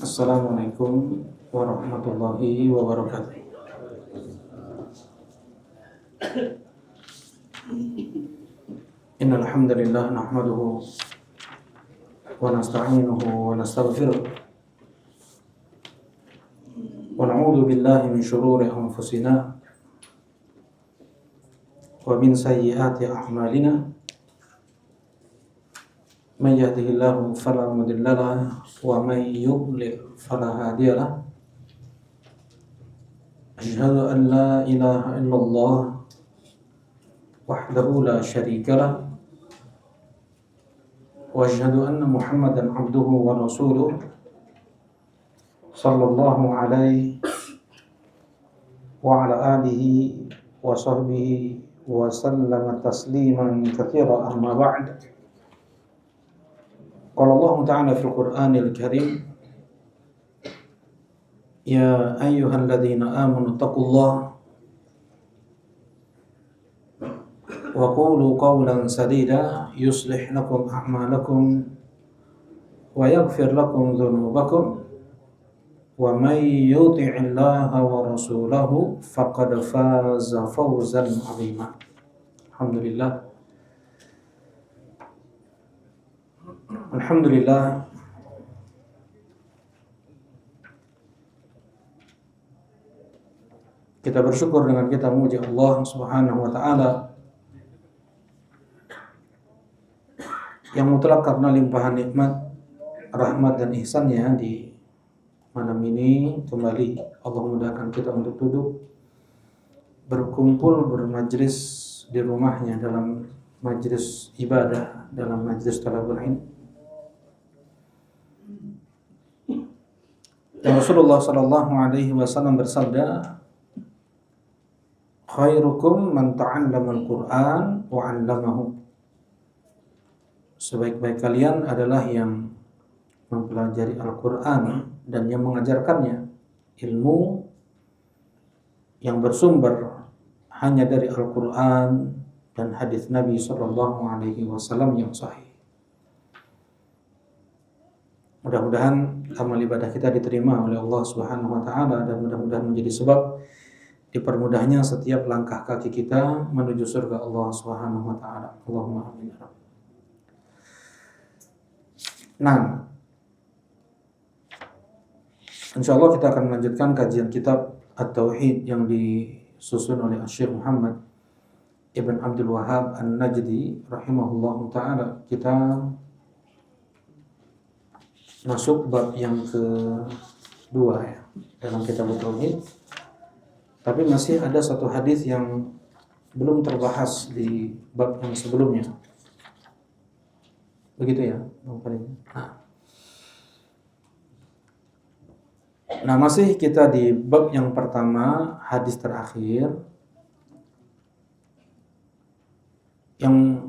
Assalamualaikum warahmatullahi wabarakatuh. Innal hamdalillah nahmaduhu wa nasta'inuhu wa nastaghfiruh wa na'udzu billahi min shururi anfusina wa min sayyiati a'malina. Man yahdihillahu fala mudilla lahu wa man yudlil fala hadiya lahu. Asyhadu an la ilaha illallah wahdahu la syarika lahu wa asyhadu anna Muhammadan abduhu wa rasuluh sallallahu alaihi wa ala alihi wa sahbihi wa sallama tasliman katsira, amma ba'd. Qala Allah Ta'ala fil Qur'anil Karim, ya ayyuhalladzina amanu taqullaha wa qulu qawlan sadida yuslih lakum a'malakum wa yaghfir lakum dhunubakum wa may yuti'illaha wa rasulahu faqad faza fawzan 'azima. Alhamdulillah, kita bersyukur dengan kita memuji Allah Subhanahu wa taala yang mutlak karena limpahan nikmat, rahmat dan ihsan-Nya. Di malam ini kembali Allah mudahkan kita untuk duduk berkumpul bermajlis di rumahnya dalam majlis ibadah, dalam majlis talabul ilm. Rasulullah sallallahu alaihi wasallam bersabda, khairukum man ta'allama al-Qur'an wa 'allamahu. Sebaik-baik kalian adalah yang mempelajari Al-Qur'an dan yang mengajarkannya. Ilmu yang bersumber hanya dari Al-Qur'an dan hadis Nabi sallallahu alaihi wasallam yang sahih. Mudah-mudahan amal ibadah kita diterima oleh Allah Subhanahu wa taala dan mudah-mudahan menjadi sebab dipermudahnya setiap langkah kaki kita menuju surga Allah Subhanahu wa taala. Allahumma amin. Nah, insyaallah kita akan melanjutkan kajian kitab At-Tauhid yang disusun oleh Syekh Muhammad Ibn Abdul Wahhab An-Najdi rahimahullahu taala. Kita masuk bab yang kedua ya dalam kitab Tauhid. Tapi masih ada satu hadis yang belum terbahas di bab yang sebelumnya. Begitu ya, Bang Farid. Nah, masih kita di bab yang pertama, hadis terakhir yang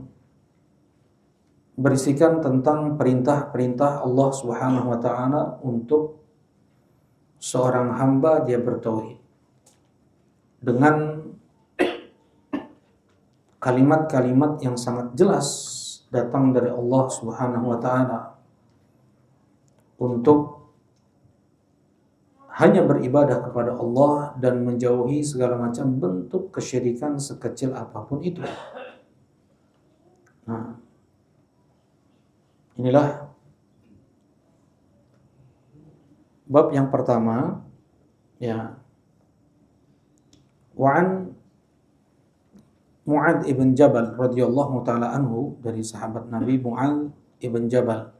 berisikan tentang perintah-perintah Allah Subhanahu wa taala untuk seorang hamba dia bertauhid dengan kalimat-kalimat yang sangat jelas datang dari Allah Subhanahu wa taala untuk hanya beribadah kepada Allah dan menjauhi segala macam bentuk kesyirikan sekecil apapun itu. Nah, inilah bab yang pertama ya. Wa'an Mu'adz ibn Jabal radhiyallahu taala anhu, dari sahabat Nabi Mu'adz ibn Jabal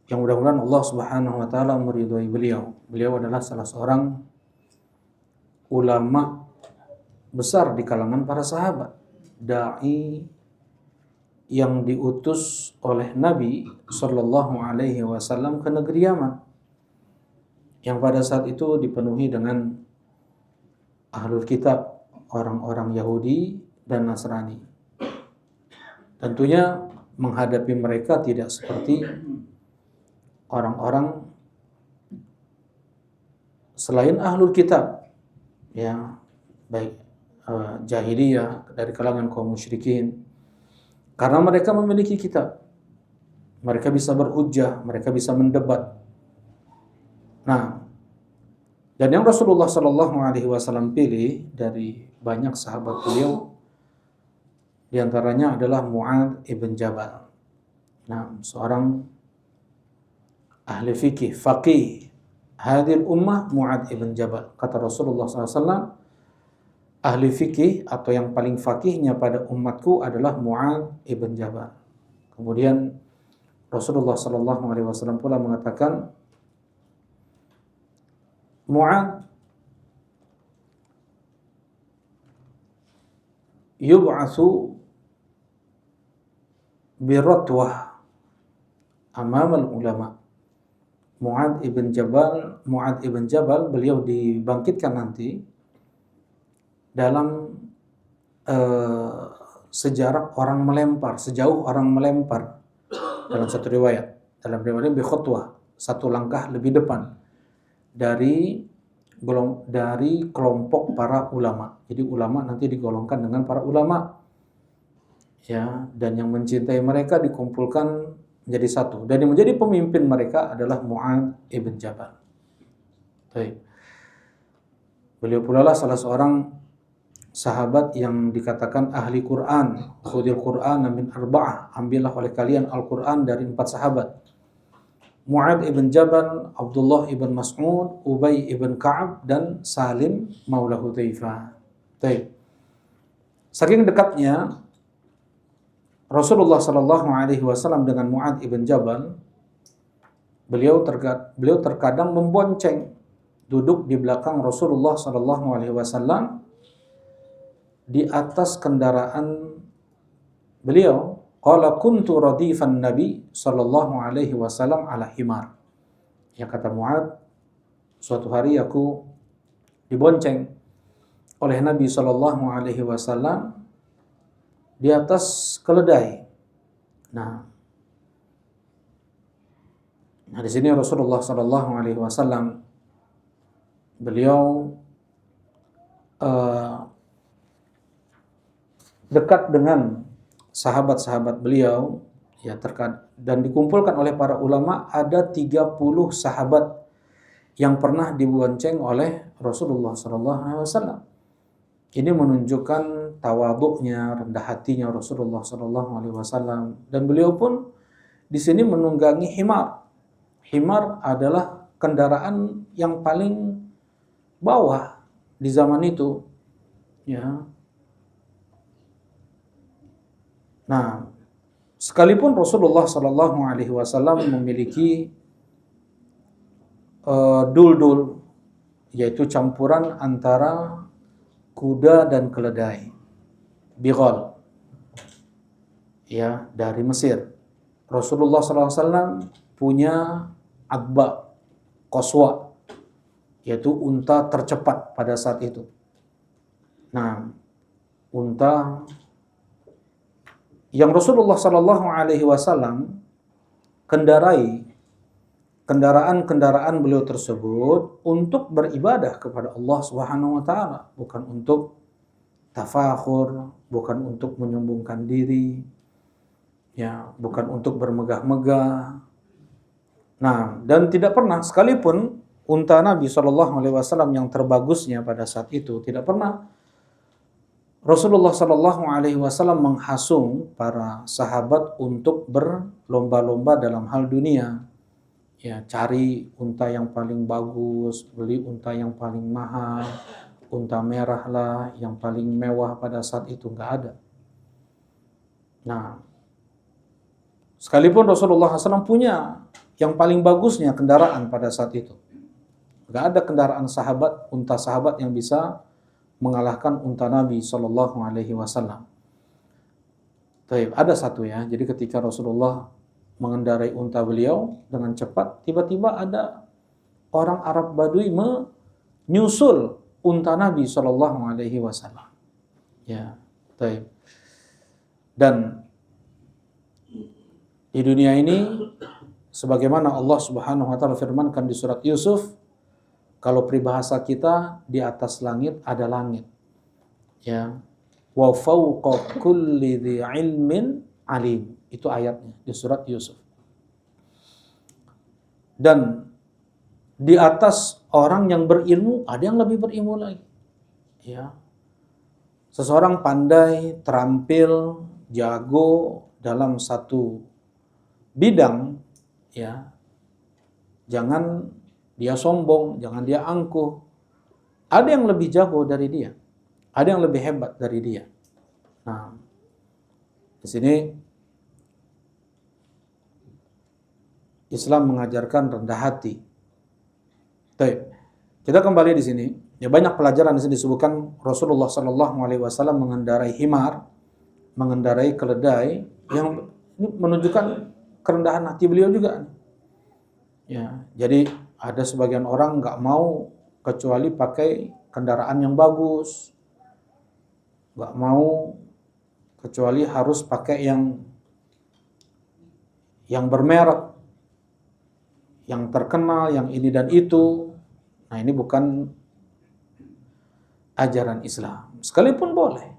yang mudah-mudahan Allah Subhanahu wa taala meridhai beliau. Beliau adalah salah seorang ulama besar di kalangan para sahabat, dai yang diutus oleh Nabi sallallahu alaihi wasallam ke negeri Yaman yang pada saat itu dipenuhi dengan ahlul kitab, orang-orang Yahudi dan Nasrani. Tentunya menghadapi mereka tidak seperti orang-orang selain ahlul kitab, ya, baik jahiliyah dari kalangan kaum musyrikin, karena mereka memiliki kitab, mereka bisa berhujjah, mereka bisa mendebat, Nah, dan yang Rasulullah Shallallahu Alaihi Wasallam pilih dari banyak sahabat beliau, diantaranya adalah Mu'adz ibn Jabal. Nah, seorang ahli fikih, faqih, hadil ummah Mu'adz ibn Jabal. Kata Rasulullah SAW, ahli fikih atau yang paling fakihnya pada umatku adalah Mu'adz ibn Jabal. Kemudian Rasulullah SAW pula mengatakan, Mu'adz yub'atsu biratwah amamal ulama. Mu'adz ibn Jabal beliau dibangkitkan nanti dalam sejarah orang melempar, sejauh orang melempar dalam satu riwayat. Dalam riwayat bi khutwah, satu langkah lebih depan dari kelompok para ulama. Jadi ulama nanti digolongkan dengan para ulama. Ya, dan yang mencintai mereka dikumpulkan menjadi satu. Dan yang menjadi pemimpin mereka adalah Mu'adz ibn Jabal. Baik. Beliau pula lah salah seorang sahabat yang dikatakan ahli Quran. Khudil Quran min arba'ah. Ambillah oleh kalian Al-Quran dari 4 sahabat. Mu'adz ibn Jabal, Abdullah ibn Mas'ud, Ubay ibn Ka'ab, dan Salim maula Hudzaifah. Baik. Saking dekatnya Rasulullah Sallallahu Alaihi Wasallam dengan Mu'adz ibn Jabal, beliau terkadang membonceng, duduk di belakang Rasulullah Sallallahu Alaihi Wasallam di atas kendaraan beliau. Qala kuntu radifan Nabi Sallallahu Alaihi Wasallam ala himar. Ya, kata Mu'adz, suatu hari aku dibonceng oleh Nabi Sallallahu Alaihi Wasallam di atas keledai. Nah, di sini Rasulullah Sallallahu Alaihi Wasallam beliau dekat dengan sahabat-sahabat beliau, ya, dan dikumpulkan oleh para ulama ada 30 sahabat yang pernah dibonceng oleh Rasulullah Sallallahu Alaihi Wasallam. Ini menunjukkan tawaduknya, rendah hatinya Rasulullah Sallallahu Alaihi Wasallam, dan beliau pun di sini menunggangi himar. Himar adalah kendaraan yang paling bawah di zaman itu, ya. Nah, sekalipun Rasulullah Sallallahu Alaihi Wasallam memiliki dul-dul, yaitu campuran antara kuda dan keledai, bighal, ya, dari Mesir. Rasulullah SAW punya adba, qaswa, yaitu unta tercepat pada saat itu. Nah, unta yang Rasulullah Sallallahu Alaihi Wasallam kendarai, kendaraan beliau tersebut untuk beribadah kepada Allah Subhanahu wa taala, bukan untuk tafakhur, bukan untuk menyombongkan diri, ya, bukan untuk bermegah-megah. Nah, dan tidak pernah sekalipun unta Nabi Shallallahu Alaihi Wasallam yang terbagusnya pada saat itu, tidak pernah Rasulullah Shallallahu Alaihi Wasallam menghasung para sahabat untuk berlomba-lomba dalam hal dunia. Ya, cari unta yang paling bagus, beli unta yang paling mahal, unta merah lah yang paling mewah pada saat itu, nggak ada. Nah, sekalipun Rasulullah SAW punya yang paling bagusnya kendaraan pada saat itu, nggak ada kendaraan sahabat, unta sahabat yang bisa mengalahkan unta Nabi Shallallahu Alaihi Wasallam. Ada satu, ya. Jadi ketika Rasulullah mengendarai unta beliau dengan cepat, tiba-tiba ada orang Arab Badui menyusul unta Nabi Shallallahu Alaihi Wasallam. Ya, dan di dunia ini, sebagaimana Allah Subhanahu Wa Taala firmankan di surat Yusuf, kalau peribahasa kita, di atas langit ada langit. Ya, wa fawqa kulli dhi ilmin alim. Itu ayatnya di surat Yusuf. Dan di atas orang yang berilmu, ada yang lebih berilmu lagi. Ya. Seseorang pandai, terampil, jago dalam satu bidang, ya. Jangan dia sombong, jangan dia angkuh. Ada yang lebih jago dari dia. Ada yang lebih hebat dari dia. Nah, di sini Islam mengajarkan rendah hati. Baik. Kita kembali di sini. Ya, banyak pelajaran di sini disebutkan Rasulullah Sallallahu Alaihi Wasallam mengendarai himar, mengendarai keledai, yang ini menunjukkan kerendahan hati beliau juga. Ya, jadi ada sebagian orang nggak mau kecuali pakai kendaraan yang bagus, nggak mau kecuali harus pakai yang bermerek, yang terkenal, yang ini dan itu. Nah, ini bukan ajaran Islam. Sekalipun boleh.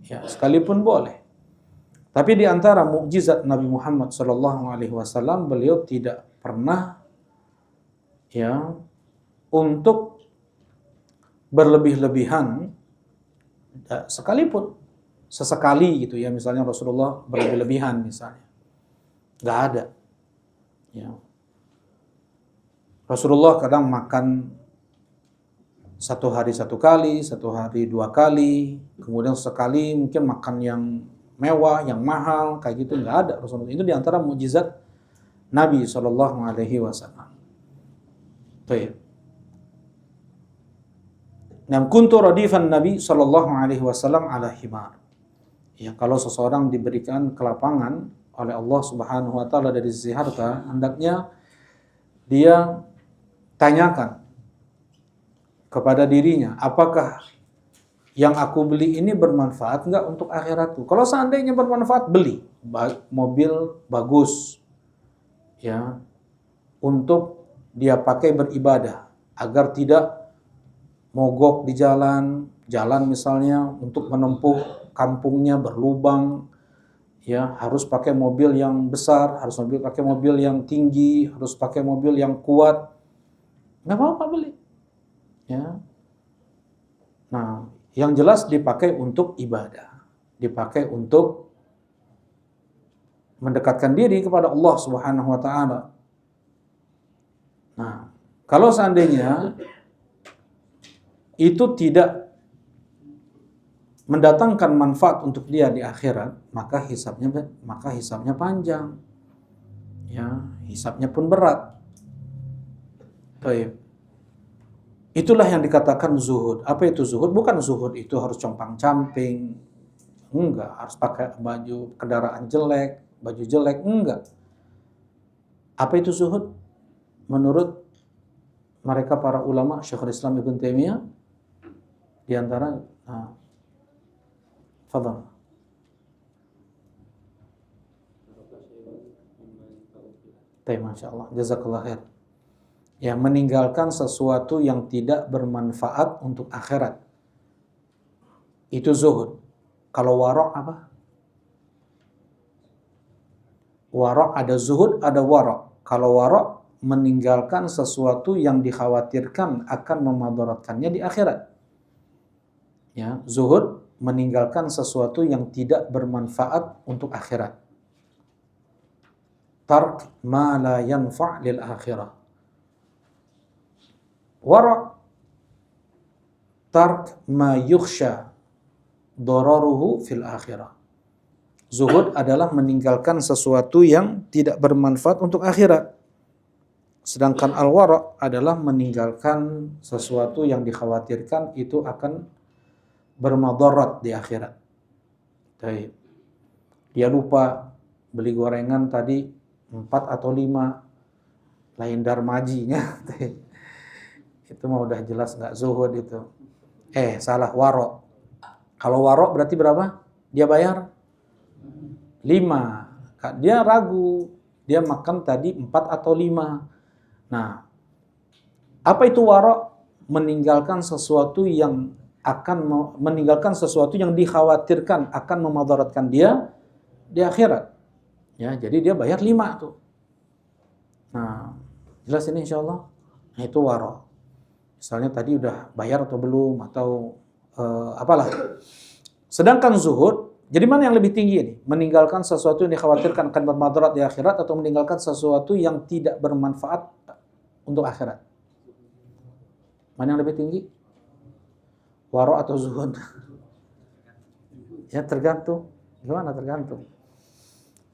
Ya, sekalipun boleh. Tapi di antara mukjizat Nabi Muhammad SAW, beliau tidak pernah ya untuk berlebih-lebihan, sekalipun sesekali gitu ya, misalnya Rasulullah berlebih-lebihan misalnya. Nggak ada. Ya. Rasulullah kadang makan satu hari satu kali, satu hari dua kali, kemudian sekali mungkin makan yang mewah, yang mahal, kayak gitu nggak ada Rasulullah. Itu diantara mukjizat Nabi SAW. Baik. Nam kuntu radifan Nabi SAW ala himar. Ya, kalau seseorang diberikan kelapangan oleh Allah Subhanahu wa taala dari sisi harta, hendaknya dia tanyakan kepada dirinya, apakah yang aku beli ini bermanfaat enggak untuk akhiratku? Kalau seandainya bermanfaat, beli mobil bagus, ya, untuk dia pakai beribadah, agar tidak mogok di jalan misalnya untuk menempuh kampungnya berlubang, ya, harus pakai mobil yang besar, harus pakai mobil yang tinggi, harus pakai mobil yang kuat, nggak apa-apa beli. Ya. Nah, yang jelas dipakai untuk ibadah, dipakai untuk mendekatkan diri kepada Allah Subhanahu wa taala. Nah, kalau seandainya itu tidak mendatangkan manfaat untuk dia di akhirat, maka hisabnya panjang. Ya, hisabnya pun berat. Baik. Itulah yang dikatakan zuhud. Apa itu zuhud? Bukan zuhud itu harus compang-camping. Enggak, harus pakai baju kendaraan jelek, baju jelek, enggak. Apa itu zuhud? Menurut mereka para ulama, Syekhul Islam Ibn Taimiyah, di antara fadhal. Masya Allah, jazakallah khair. Ya, meninggalkan sesuatu yang tidak bermanfaat untuk akhirat. Itu zuhud. Kalau warok apa? Warok ada zuhud, ada warok. Kalau warok meninggalkan sesuatu yang dikhawatirkan akan memadaratkannya di akhirat. Ya, zuhud meninggalkan sesuatu yang tidak bermanfaat untuk akhirat. Tark ma la yanfa' lil akhirah. Wara' tark ma yukhsha dararuhu fil akhirah. Zuhud adalah meninggalkan sesuatu yang tidak bermanfaat untuk akhirat. Sedangkan al-wara' adalah meninggalkan sesuatu yang dikhawatirkan itu akan bermadarat di akhirat. Baik. Dia lupa beli gorengan tadi 4 atau 5, lain darmajinya. Itu mah udah jelas nggak zuhud itu. Salah, warok. Kalau warok berarti berapa? Dia bayar 5. Dia ragu. Dia makan tadi 4 atau 5. Nah, apa itu warok? Meninggalkan sesuatu yang dikhawatirkan akan memadaratkan dia di akhirat. Ya, jadi dia bayar 5 tuh. Nah, jelas ini insyaallah. Nah, itu waro. Misalnya tadi udah bayar atau belum, atau apalah. Sedangkan zuhud, jadi mana yang lebih tinggi ini? Meninggalkan sesuatu yang dikhawatirkan akan bermadarat di akhirat, atau meninggalkan sesuatu yang tidak bermanfaat untuk akhirat? Mana yang lebih tinggi? Waro atau zuhud? Ya tergantung. Gimana tergantung?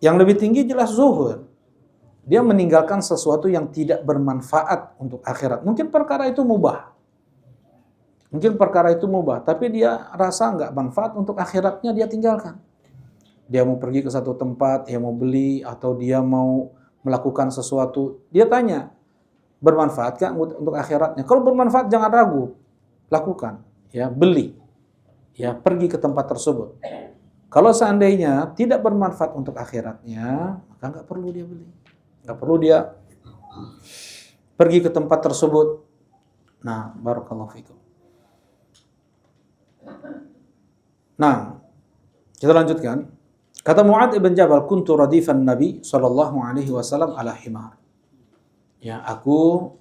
Yang lebih tinggi jelas zuhud. Dia meninggalkan sesuatu yang tidak bermanfaat untuk akhirat. Mungkin perkara itu mubah. Tapi dia rasa nggak manfaat untuk akhiratnya, dia tinggalkan. Dia mau pergi ke satu tempat, dia mau beli, atau dia mau melakukan sesuatu. Dia tanya, bermanfaat nggak untuk akhiratnya? Kalau bermanfaat jangan ragu, lakukan. Ya, beli. Ya, pergi ke tempat tersebut. Kalau seandainya tidak bermanfaat untuk akhiratnya, maka nggak perlu dia beli. Nggak perlu dia pergi ke tempat tersebut. Nah, barakallahu fikum. Nah, kita lanjutkan. Kata Mu'adz ibn Jabal, kuntu radifan Nabi sallallahu alaihi wasallam ala himar. Ya, aku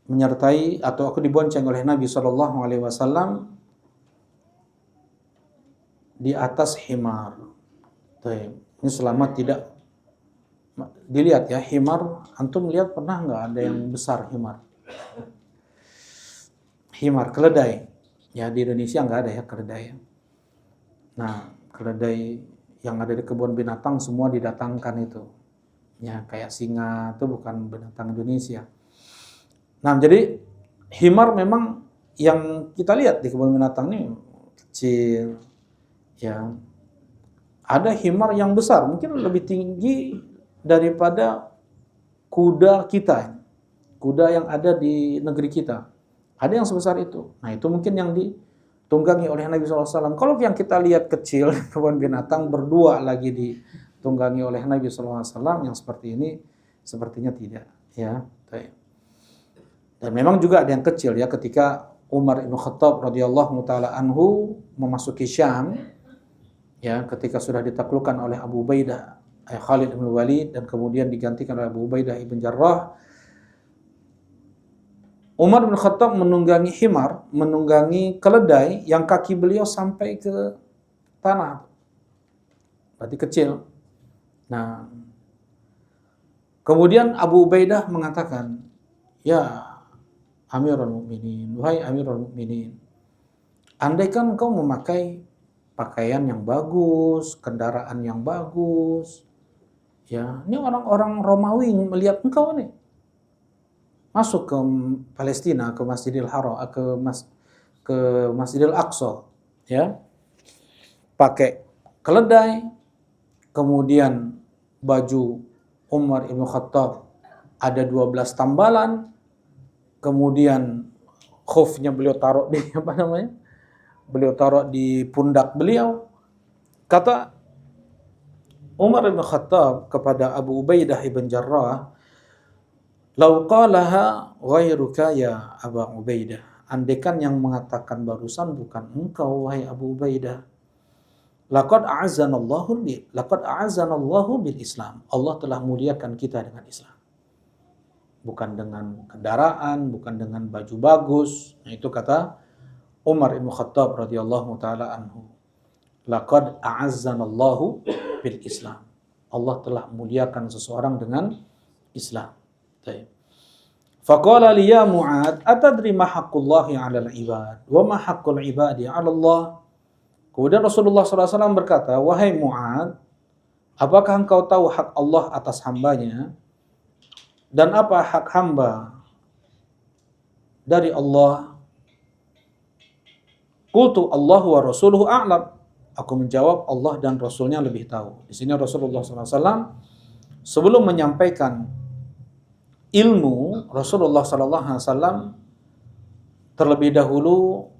menyertai atau aku dibonceng oleh Nabi sallallahu alaihi wasallam di atas himar. Ini selama tidak dilihat ya, himar, antum lihat pernah nggak ada yang besar himar? Himar, keledai. Ya di Indonesia nggak ada ya keledai. Nah, keledai yang ada di kebun binatang semua didatangkan itu. Ya kayak singa itu bukan binatang Indonesia. Nah, jadi himar memang yang kita lihat di kebun binatang ini kecil. Ya, ada himar yang besar, mungkin lebih tinggi daripada kuda kita, kuda yang ada di negeri kita. Ada yang sebesar itu. Nah, itu mungkin yang ditunggangi oleh Nabi SAW. Kalau yang kita lihat kecil, kebun binatang berdua lagi ditunggangi oleh Nabi SAW, yang seperti ini sepertinya tidak. Ya. Dan memang juga ada yang kecil ya, ketika Umar ibn Khattab radhiyallahu taala anhu memasuki Syam, ya, ketika sudah ditaklukkan oleh Abu Ubaidah Khalid bin Walid dan kemudian digantikan oleh Abu Ubaidah ibn Jarrah, Umar bin Khattab menunggangi himar, menunggangi keledai yang kaki beliau sampai ke tanah. Berarti kecil. Nah, kemudian Abu Ubaidah mengatakan, "Ya Amirul Mukminin, wahai Amirul Mukminin, andaikan engkau memakai pakaian yang bagus, kendaraan yang bagus, ya, ini orang-orang Romawi melihat engkau nih masuk ke Palestina, ke Masjidil Haram, ke Masjidil Aqsa, ya, pakai keledai, kemudian baju Umar ibn Khattab ada 12 tambalan, kemudian khufnya beliau taruh di beliau taruh di pundak beliau. Kata Umar ibn Khattab kepada Abu Ubaidah ibn Jarrah, "Lau qalaha ghairuka ya Abu Ubaidah." Andaikan yang mengatakan barusan bukan engkau wahai Abu Ubaidah. Laqad a'azzanallahu bil Islam. Allah telah muliakan kita dengan Islam. Bukan dengan kendaraan, bukan dengan baju bagus. Nah, itu kata Umar ibn Khattab radhiyallahu taala anhu. Laqad a'azzanallahu bil Islam. Allah telah muliakan seseorang dengan Islam. Faqala li ya Mu'adz, atadri ma haqqullahi 'alal ibad wa ma haqqul ibadi 'ala Allah? Kemudian Rasulullah SAW berkata, wahai Mu'adz, apakah engkau tahu hak Allah atas hambanya dan apa hak hamba dari Allah? Qultu Allahu wa rasuluhu a'lam. Aku menjawab, Allah dan Rasulnya lebih tahu. Di sini Rasulullah SAW sebelum menyampaikan ilmu, Rasulullah SAW terlebih dahulu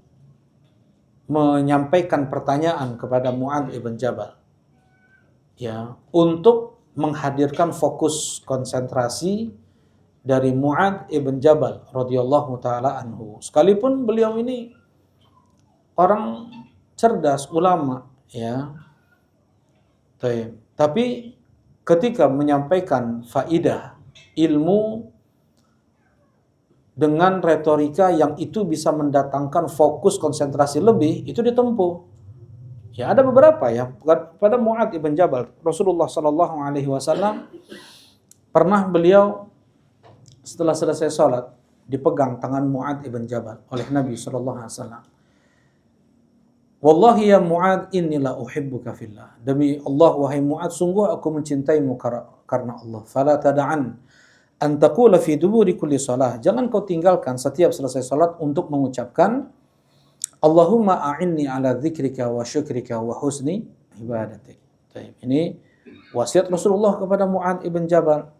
menyampaikan pertanyaan kepada Mu'adz ibn Jabal, ya, untuk menghadirkan fokus konsentrasi dari Mu'adz ibn Jabal radhiyallahu taala anhu. Sekalipun beliau ini orang cerdas, ulama, ya. Tapi ketika menyampaikan faidah ilmu, dengan retorika yang itu bisa mendatangkan fokus konsentrasi lebih, itu ditempuh. Ya ada beberapa ya. Pada Mu'adz ibn Jabal, Rasulullah Shallallahu Alaihi Wasallam pernah beliau setelah selesai sholat dipegang tangan Mu'adz ibn Jabal oleh Nabi Shallallahu Alaihi Wasallam. Wallahi ya Mu'adz inni la uhibbuka fillah. Demi Allah wahai Mu'adz, sungguh aku mencintaimu karena Allah. Fala tada'an an taqula fi duburi kulli shalah. Jangan kau tinggalkan setiap selesai salat untuk mengucapkan Allahumma a'inni ala dzikrika wa syukrika wa husni ibadatik. Baik, ini wasiat Rasulullah kepada Mu'adz ibn Jabal.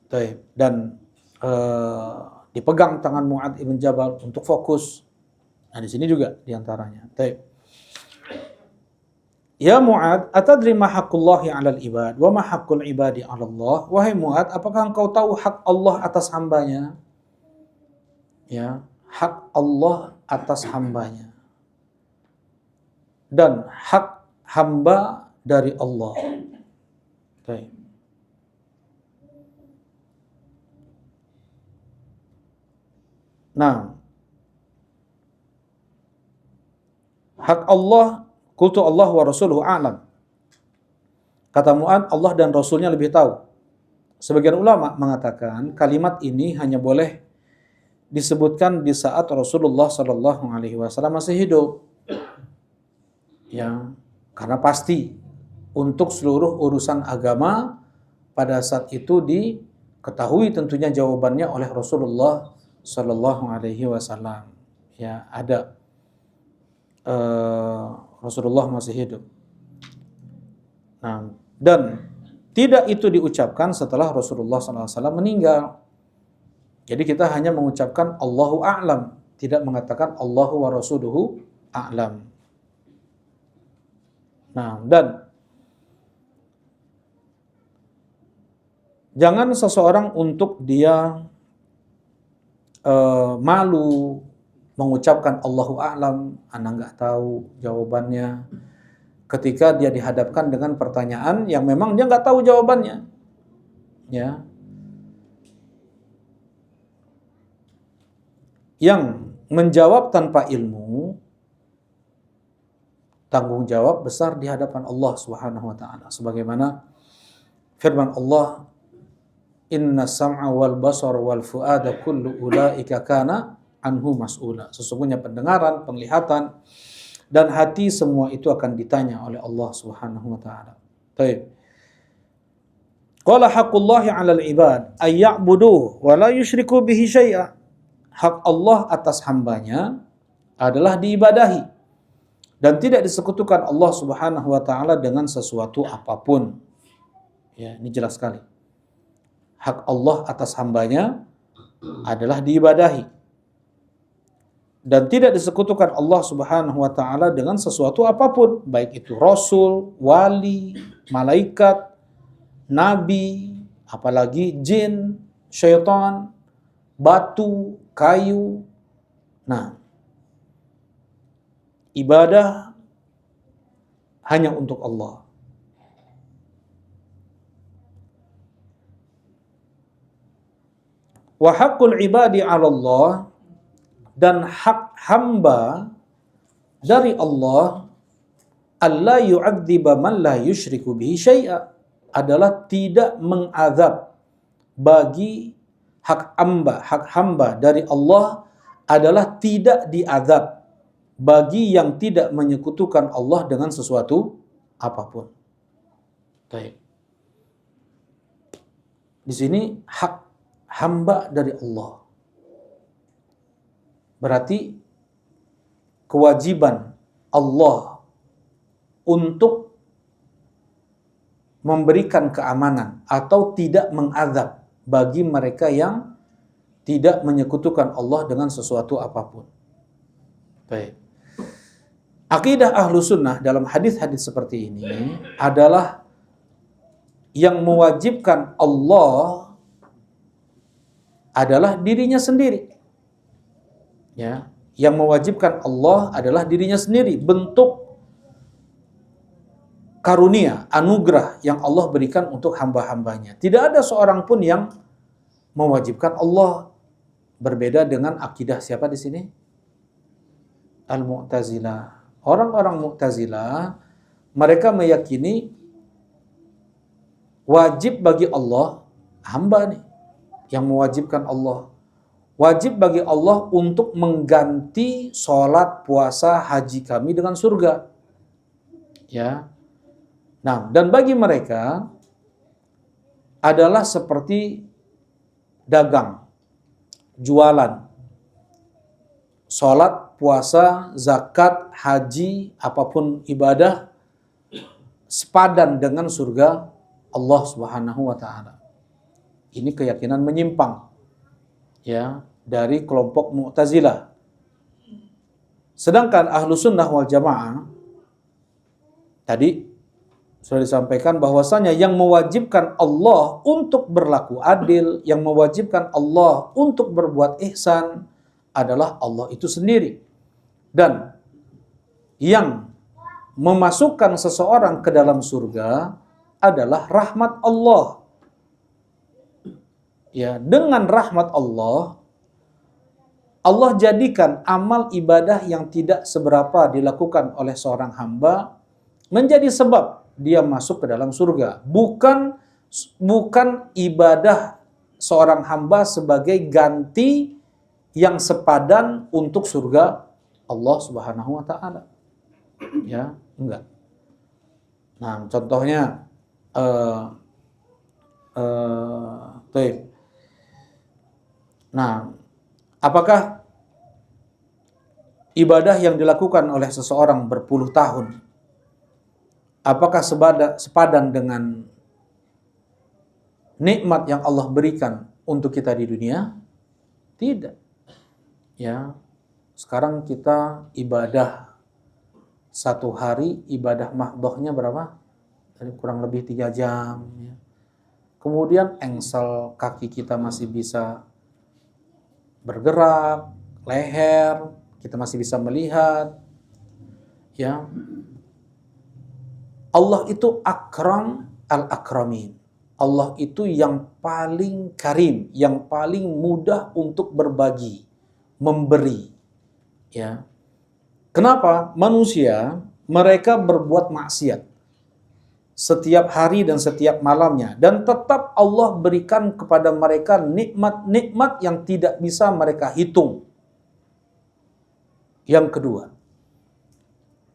Baik, dan dipegang tangan Mu'adz ibn Jabal untuk fokus. Nah, di sini juga diantaranya. Baik. Ya Mu'adz, atadri ma haqqullahi 'alal ibad wa ma haqqul ibadi 'ala Allah? Wahai Mu'adz, apakah engkau tahu hak Allah atas hambanya? Ya, hak Allah atas hambanya. Dan hak hamba dari Allah. Baik. Nah, hak Allah, qultu Allah wa rasuluhu a'lam. Kata Mu'adz, Allah dan Rasulnya lebih tahu. Sebagian ulama mengatakan kalimat ini hanya boleh disebutkan di saat Rasulullah Shallallahu Alaihi Wasallam masih hidup. Ya, karena pasti untuk seluruh urusan agama pada saat itu diketahui tentunya jawabannya oleh Rasulullah Shallallahu Alaihi Wasallam. Ya, ada Rasulullah masih hidup. Nah, dan tidak itu diucapkan setelah Rasulullah SAW meninggal. Jadi kita hanya mengucapkan Allahu a'lam, tidak mengatakan Allahu wa rasuluhu a'lam. Nah, dan jangan seseorang untuk dia malu mengucapkan Allahu a'lam, Anda nggak tahu jawabannya, ketika dia dihadapkan dengan pertanyaan yang memang dia nggak tahu jawabannya. Ya. Yang menjawab tanpa ilmu, tanggung jawab besar di hadapan Allah Subhanahu wa taala. Sebagaimana firman Allah, "Inna sam'a wal basara wal fuada kullu ulaika kana anhu mas'ula." Sesungguhnya pendengaran, penglihatan, dan hati semua itu akan ditanya oleh Allah Subhanahu wa taala. Baik. Qala haqqullahi 'alal ibad ay ya'buduhu wa la yusyriku bihi syai'a. Hak Allah atas hambanya adalah diibadahi dan tidak disekutukan Allah Subhanahu wa taala dengan sesuatu apapun. Ya, ini jelas sekali. Hak Allah atas hambanya adalah diibadahi dan tidak disekutukan Allah Subhanahu wa taala dengan sesuatu apapun, baik itu rasul, wali, malaikat, nabi, apalagi jin, syaitan, batu, kayu. Nah, ibadah hanya untuk Allah. Wa haqqul ibadi 'ala Allah, dan hak hamba dari Allah, alla yu'adziba man la yusyriku bihi syai'a, adalah tidak mengazab bagi hak hamba dari Allah adalah tidak diazab bagi yang tidak menyekutukan Allah dengan sesuatu apapun. Baik. Di sini hak hamba dari Allah. Berarti kewajiban Allah untuk memberikan keamanan atau tidak mengazab bagi mereka yang tidak menyekutukan Allah dengan sesuatu apapun. Baik. Akidah ahlu sunnah dalam hadis-hadis seperti ini adalah yang mewajibkan Allah adalah dirinya sendiri. Ya, yang mewajibkan Allah adalah dirinya sendiri, bentuk karunia, anugerah yang Allah berikan untuk hamba-hambanya. Tidak ada seorang pun yang mewajibkan Allah. Berbeda dengan akidah siapa di sini? Al-Mu'tazilah. Orang-orang Mu'tazilah, mereka meyakini wajib bagi Allah, hamba nih yang mewajibkan Allah. Wajib bagi Allah untuk mengganti sholat, puasa, haji kami dengan surga. Ya. Nah, dan bagi mereka adalah seperti dagang, jualan. Sholat, puasa, zakat, haji, apapun ibadah sepadan dengan surga Allah Subhanahu wa taala. Ini keyakinan menyimpang ya dari kelompok Mu'tazilah. Sedangkan Ahlu Sunnah wal Jamaah tadi sudah disampaikan bahwasanya yang mewajibkan Allah untuk berlaku adil, yang mewajibkan Allah untuk berbuat ihsan adalah Allah itu sendiri. Dan yang memasukkan seseorang ke dalam surga adalah rahmat Allah. Ya, dengan rahmat Allah, Allah jadikan amal ibadah yang tidak seberapa dilakukan oleh seorang hamba menjadi sebab dia masuk ke dalam surga. Bukan ibadah seorang hamba sebagai ganti yang sepadan untuk surga Allah Subhanahu wa taala. Ya, enggak. Nah, contohnya nah, apakah ibadah yang dilakukan oleh seseorang berpuluh tahun apakah sepadan dengan nikmat yang Allah berikan untuk kita di dunia? Tidak. Ya. Sekarang kita ibadah satu hari, ibadah mahdohnya berapa? Kurang lebih 3 jam. Ya. Kemudian engsel kaki kita masih bisa bergerak, leher, kita masih bisa melihat. Ya. Allah itu akram al-akramin. Allah itu yang paling karim, yang paling mudah untuk berbagi, memberi. Ya. Kenapa? Manusia mereka berbuat maksiat setiap hari dan setiap malamnya, dan tetap Allah berikan kepada mereka nikmat-nikmat yang tidak bisa mereka hitung. Yang kedua,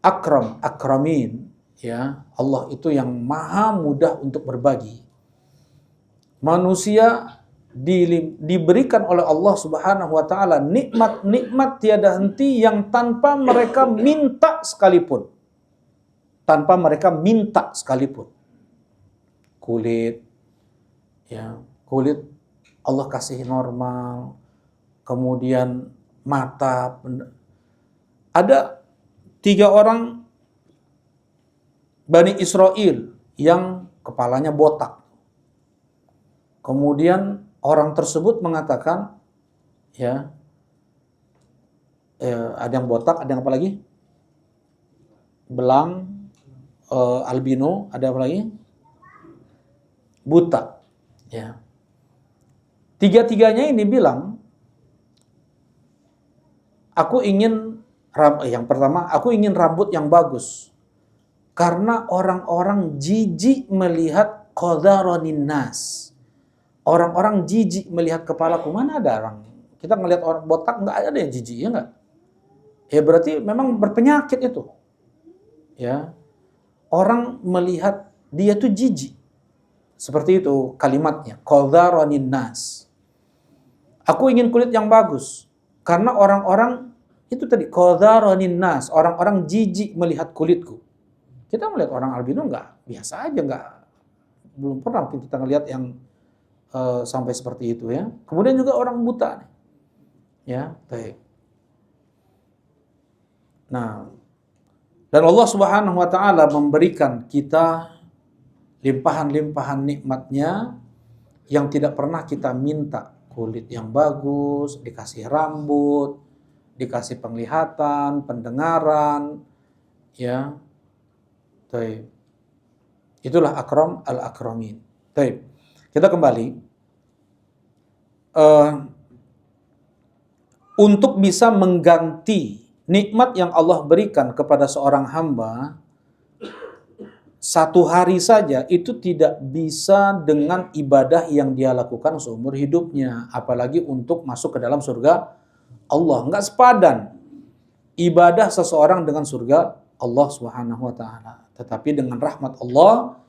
akramin, ya, Allah itu yang maha mudah untuk berbagi. Manusia diberikan oleh Allah Subhanahu wa taala nikmat-nikmat tiada henti yang tanpa mereka minta sekalipun. Tanpa mereka minta sekalipun. Kulit, ya, kulit Allah kasih normal. Kemudian mata. Ada 3 orang Bani Israel yang kepalanya botak. Kemudian orang tersebut mengatakan, ya, ada yang botak, ada yang apa lagi? Belang, albino, ada apa lagi? Buta. Ya. 3-tiganya ini bilang, yang pertama, aku ingin rambut yang bagus. Karena orang-orang jijik melihat qadharonin nas. Orang-orang jijik melihat kepalaku. Mana ada orang? Kita ngelihat orang botak, nggak ada yang jijik, ya nggak? Ya berarti memang berpenyakit itu. Ya. Orang melihat dia tuh jijik. Seperti itu kalimatnya. Qadharonin nas. Aku ingin kulit yang bagus. Karena orang-orang itu tadi qadharonin nas. Orang-orang jijik melihat kulitku. Kita melihat orang albino nggak? Biasa aja, nggak. Belum pernah kita ngelihat yang sampai seperti itu, ya. Kemudian juga orang buta. Ya, baik. Nah, dan Allah Subhanahu wa taala memberikan kita limpahan-limpahan nikmatnya yang tidak pernah kita minta. Kulit yang bagus, dikasih rambut, dikasih penglihatan, pendengaran, ya. Baik. Itulah akram al-akramin. Baik. Kita kembali. untuk bisa mengganti nikmat yang Allah berikan kepada seorang hamba, satu hari saja itu tidak bisa dengan ibadah yang dia lakukan seumur hidupnya, apalagi untuk masuk ke dalam surga Allah. Enggak sepadan ibadah seseorang dengan surga Allah Subhanahu wa taala. Tetapi dengan rahmat Allah,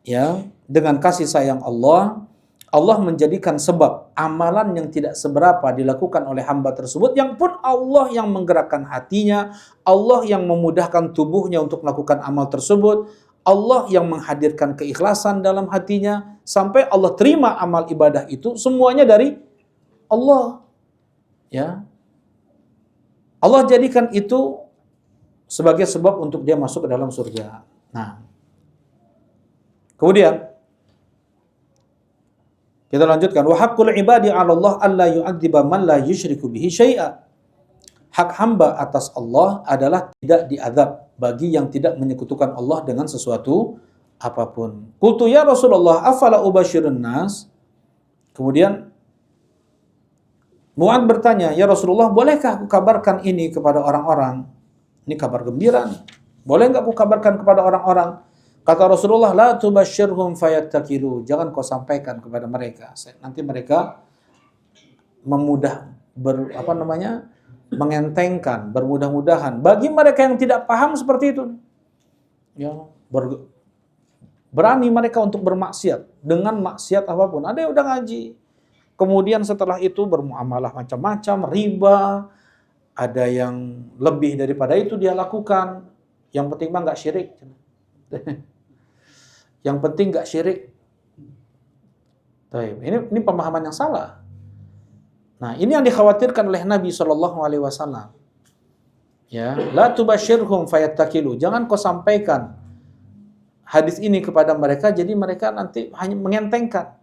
ya, dengan kasih sayang Allah, Allah menjadikan sebab amalan yang tidak seberapa dilakukan oleh hamba tersebut, yang pun Allah yang menggerakkan hatinya, Allah yang memudahkan tubuhnya untuk melakukan amal tersebut, Allah yang menghadirkan keikhlasan dalam hatinya, sampai Allah terima amal ibadah itu semuanya dari Allah. Ya, Allah jadikan itu sebagai sebab untuk dia masuk ke dalam surga. Nah, kemudian kita lanjutkan, wa haqqul ibadi 'ala Allah alla yu'adziba man la yusyriku bihi syai'a. Hak hamba atas Allah adalah tidak diazab bagi yang tidak menyekutukan Allah dengan sesuatu apapun. Qultu ya Rasulullah afala ubasyirun nas? Kemudian Mu'adz bertanya, ya Rasulullah, bolehkah aku kabarkan ini kepada orang-orang? Ini kabar gembira nih. Boleh enggak aku kabarkan kepada orang-orang? Kata Rasulullah, la tubasyirhum fayattakilu. Jangan kau sampaikan kepada mereka. Nanti mereka mengentengkan, bermudah-mudahan. Bagi mereka yang tidak paham seperti itu, ya, berani mereka untuk bermaksiat dengan maksiat apapun. Ada yang udah ngaji, kemudian setelah itu bermuamalah macam-macam, riba, ada yang lebih daripada itu dia lakukan. Yang penting mah nggak syirik. Yang penting nggak syirik. Ini pemahaman yang salah. Nah, ini yang dikhawatirkan oleh Nabi Shallallahu Alaihi Wasallam. Ya, la tubasyirhum fayattakilu. Jangan kau sampaikan hadis ini kepada mereka, jadi mereka nanti hanya mengentengkan.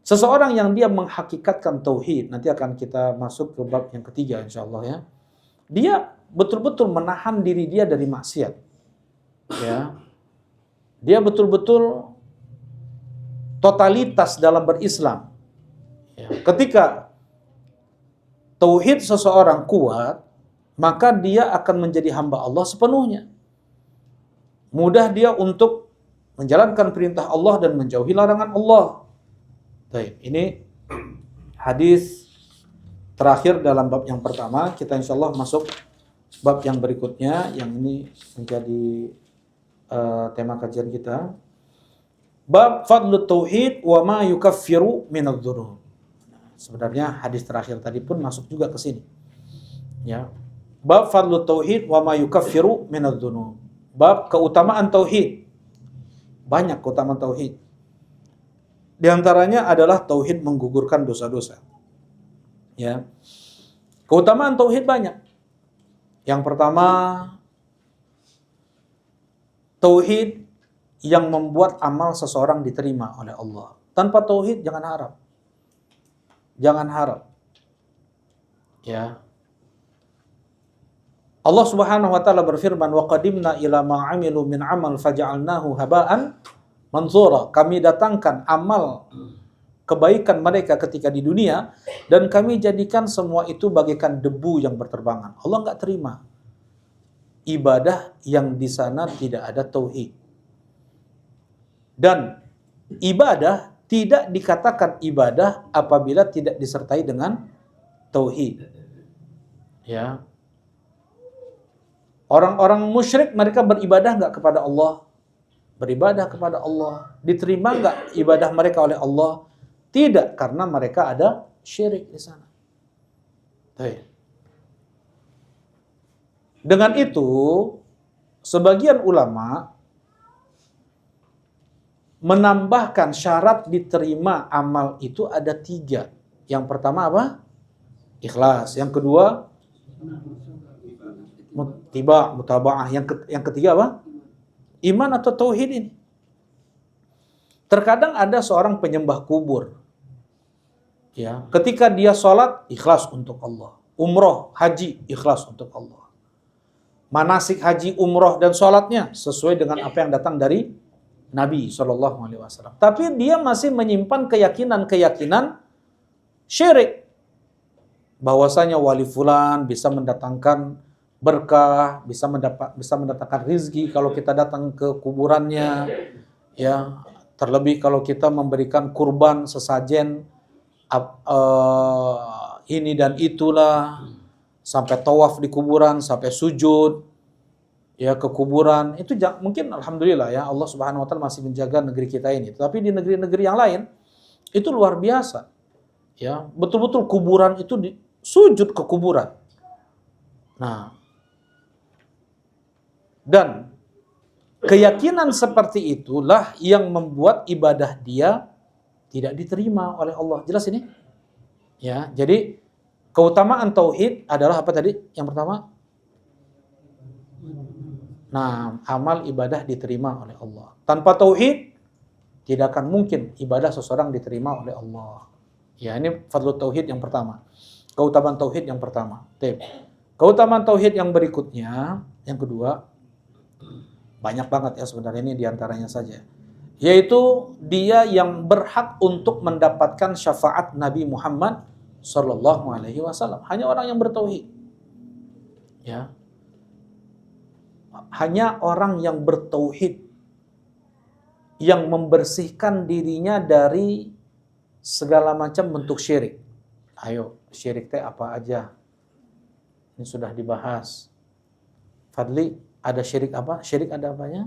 Seseorang yang dia menghakikatkan tauhid, nanti akan kita masuk ke bab yang ketiga, insya Allah ya. Dia betul-betul menahan diri dia dari maksiat. Ya, dia betul-betul totalitas dalam berislam. Ya, ketika tauhid seseorang kuat, maka dia akan menjadi hamba Allah sepenuhnya. Mudah dia untuk menjalankan perintah Allah dan menjauhi larangan Allah. Ini hadis terakhir dalam bab yang pertama. Kita insya Allah masuk bab yang berikutnya, yang ini menjadi tema kajian kita. Bab fadlu tauhid wa ma yukaffiru minadz-dzunub. Sebenarnya hadis terakhir tadi pun masuk juga ke sini. Ya. Bab fadlu tauhid wa ma yukaffiru minadz-dzunub. Bab keutamaan tauhid. Banyak keutamaan tauhid. Di antaranya adalah tauhid menggugurkan dosa-dosa. Ya. Keutamaan tauhid banyak. Yang pertama, tauhid yang membuat amal seseorang diterima oleh Allah. Tanpa tauhid jangan harap. Jangan harap. Ya. Allah Subhanahu wa taala berfirman, wa qadimna ila ma 'amilu min 'amal faja'alnahu haba'an mansura. Kami datangkan amal kebaikan mereka ketika di dunia dan kami jadikan semua itu bagaikan debu yang berterbangan. Allah enggak terima ibadah yang di sana tidak ada tauhid. Dan ibadah tidak dikatakan ibadah apabila tidak disertai dengan tauhid. Ya. Orang-orang musyrik mereka beribadah enggak kepada Allah? Beribadah kepada Allah. Diterima enggak ibadah mereka oleh Allah? Tidak, karena mereka ada syirik di sana. Dengan itu, sebagian ulama menambahkan syarat diterima amal itu ada 3. Yang pertama apa? Ikhlas. Yang kedua, mutaba'ah. Yang ketiga apa? Iman atau tauhid ini. Terkadang ada seorang penyembah kubur. Ya, ketika dia sholat, ikhlas untuk Allah. Umroh, haji, ikhlas untuk Allah. Manasik haji, umroh, dan sholatnya sesuai dengan apa yang datang dari Nabi SAW. Tapi dia masih menyimpan keyakinan-keyakinan syirik. bahwasanya wali fulan bisa mendatangkan berkah, bisa mendatangkan rizki kalau kita datang ke kuburannya, ya. Terlebih kalau kita memberikan kurban sesajen ini dan itulah, sampai tawaf di kuburan, sampai sujud ya ke kuburan, itu mungkin alhamdulillah ya, Allah Subhanahu wa taala masih menjaga negeri kita ini. Tapi di negeri-negeri yang lain itu luar biasa. Ya, betul-betul kuburan itu sujud ke kuburan. Nah, dan keyakinan seperti itulah yang membuat ibadah dia tidak diterima oleh Allah. Jelas ini? Ya, jadi keutamaan tauhid adalah apa tadi? Yang pertama, nah, amal ibadah diterima oleh Allah. Tanpa tauhid tidak akan mungkin ibadah seseorang diterima oleh Allah. Ya, ini fadlu tauhid yang pertama. Keutamaan tauhid yang pertama. Keutamaan tauhid yang berikutnya, yang kedua, banyak banget ya sebenarnya, ini diantaranya saja. Yaitu dia yang berhak untuk mendapatkan syafaat Nabi Muhammad Sallallahu Alaihi Wasallam. Hanya orang yang bertauhid. Ya. Hanya orang yang bertauhid, yang membersihkan dirinya dari segala macam bentuk syirik. Ayo, syirik teh apa aja? Ini sudah dibahas. Fadli, ada syirik apa? Syirik ada apanya?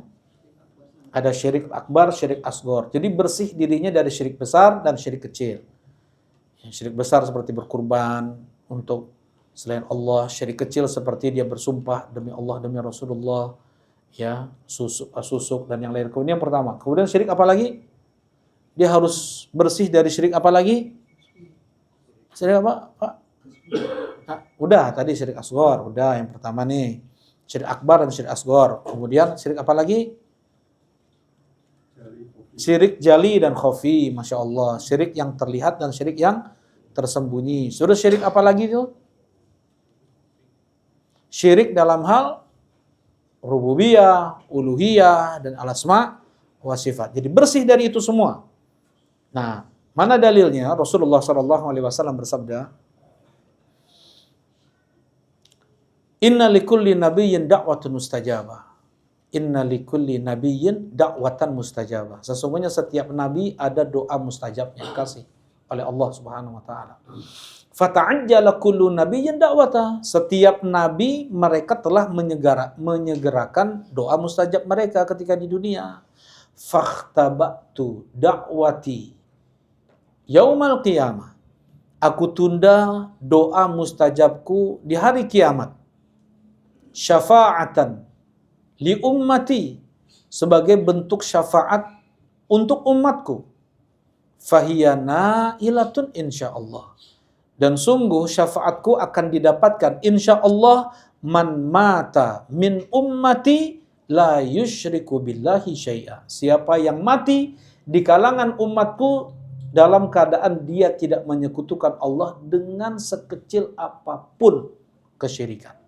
Ada syirik akbar, syirik asgor. Jadi bersih dirinya dari syirik besar dan syirik kecil. Syirik besar seperti berkurban untuk selain Allah, syirik kecil seperti dia bersumpah demi Allah, demi Rasulullah, ya, susuk dan yang lain. Kemudian yang pertama. Kemudian syirik apa lagi? Dia harus bersih dari syirik apa lagi? Syirik apa, Pak? Nah, udah tadi syirik asgor, udah yang pertama nih. Syirik akbar dan syirik asgor. Kemudian syirik apa lagi? Syirik jali dan khafi, Masya Allah. Syirik yang terlihat dan syirik yang tersembunyi. Sudah syirik apa lagi tuh? Syirik dalam hal rububiyah, uluhiyah, dan al-asma wa sifat. Jadi bersih dari itu semua. Nah, mana dalilnya? Rasulullah SAW bersabda, Inna likulli nabiyyin da'watun mustajabah. Inna likulli nabiyyin da'watan mustajabah. Sesungguhnya setiap nabi ada doa mustajab yang dikasih oleh Allah Subhanahu wa taala. Fata'ajjala kullu nabiyyin da'wata. Setiap nabi mereka telah menyegerakan doa mustajab mereka ketika di dunia. Fakhtabatu da'wati yaumal qiyamah. Aku tunda doa mustajabku di hari kiamat. Syafa'atan li ummati, sebagai bentuk syafaat untuk umatku. Fahiyana ilatun insyaallah. Dan sungguh syafaatku akan didapatkan insyaallah man mata min ummati la yusyriku billahi syai'a. Siapa yang mati di kalangan umatku dalam keadaan dia tidak menyekutukan Allah dengan sekecil apapun kesyirikan.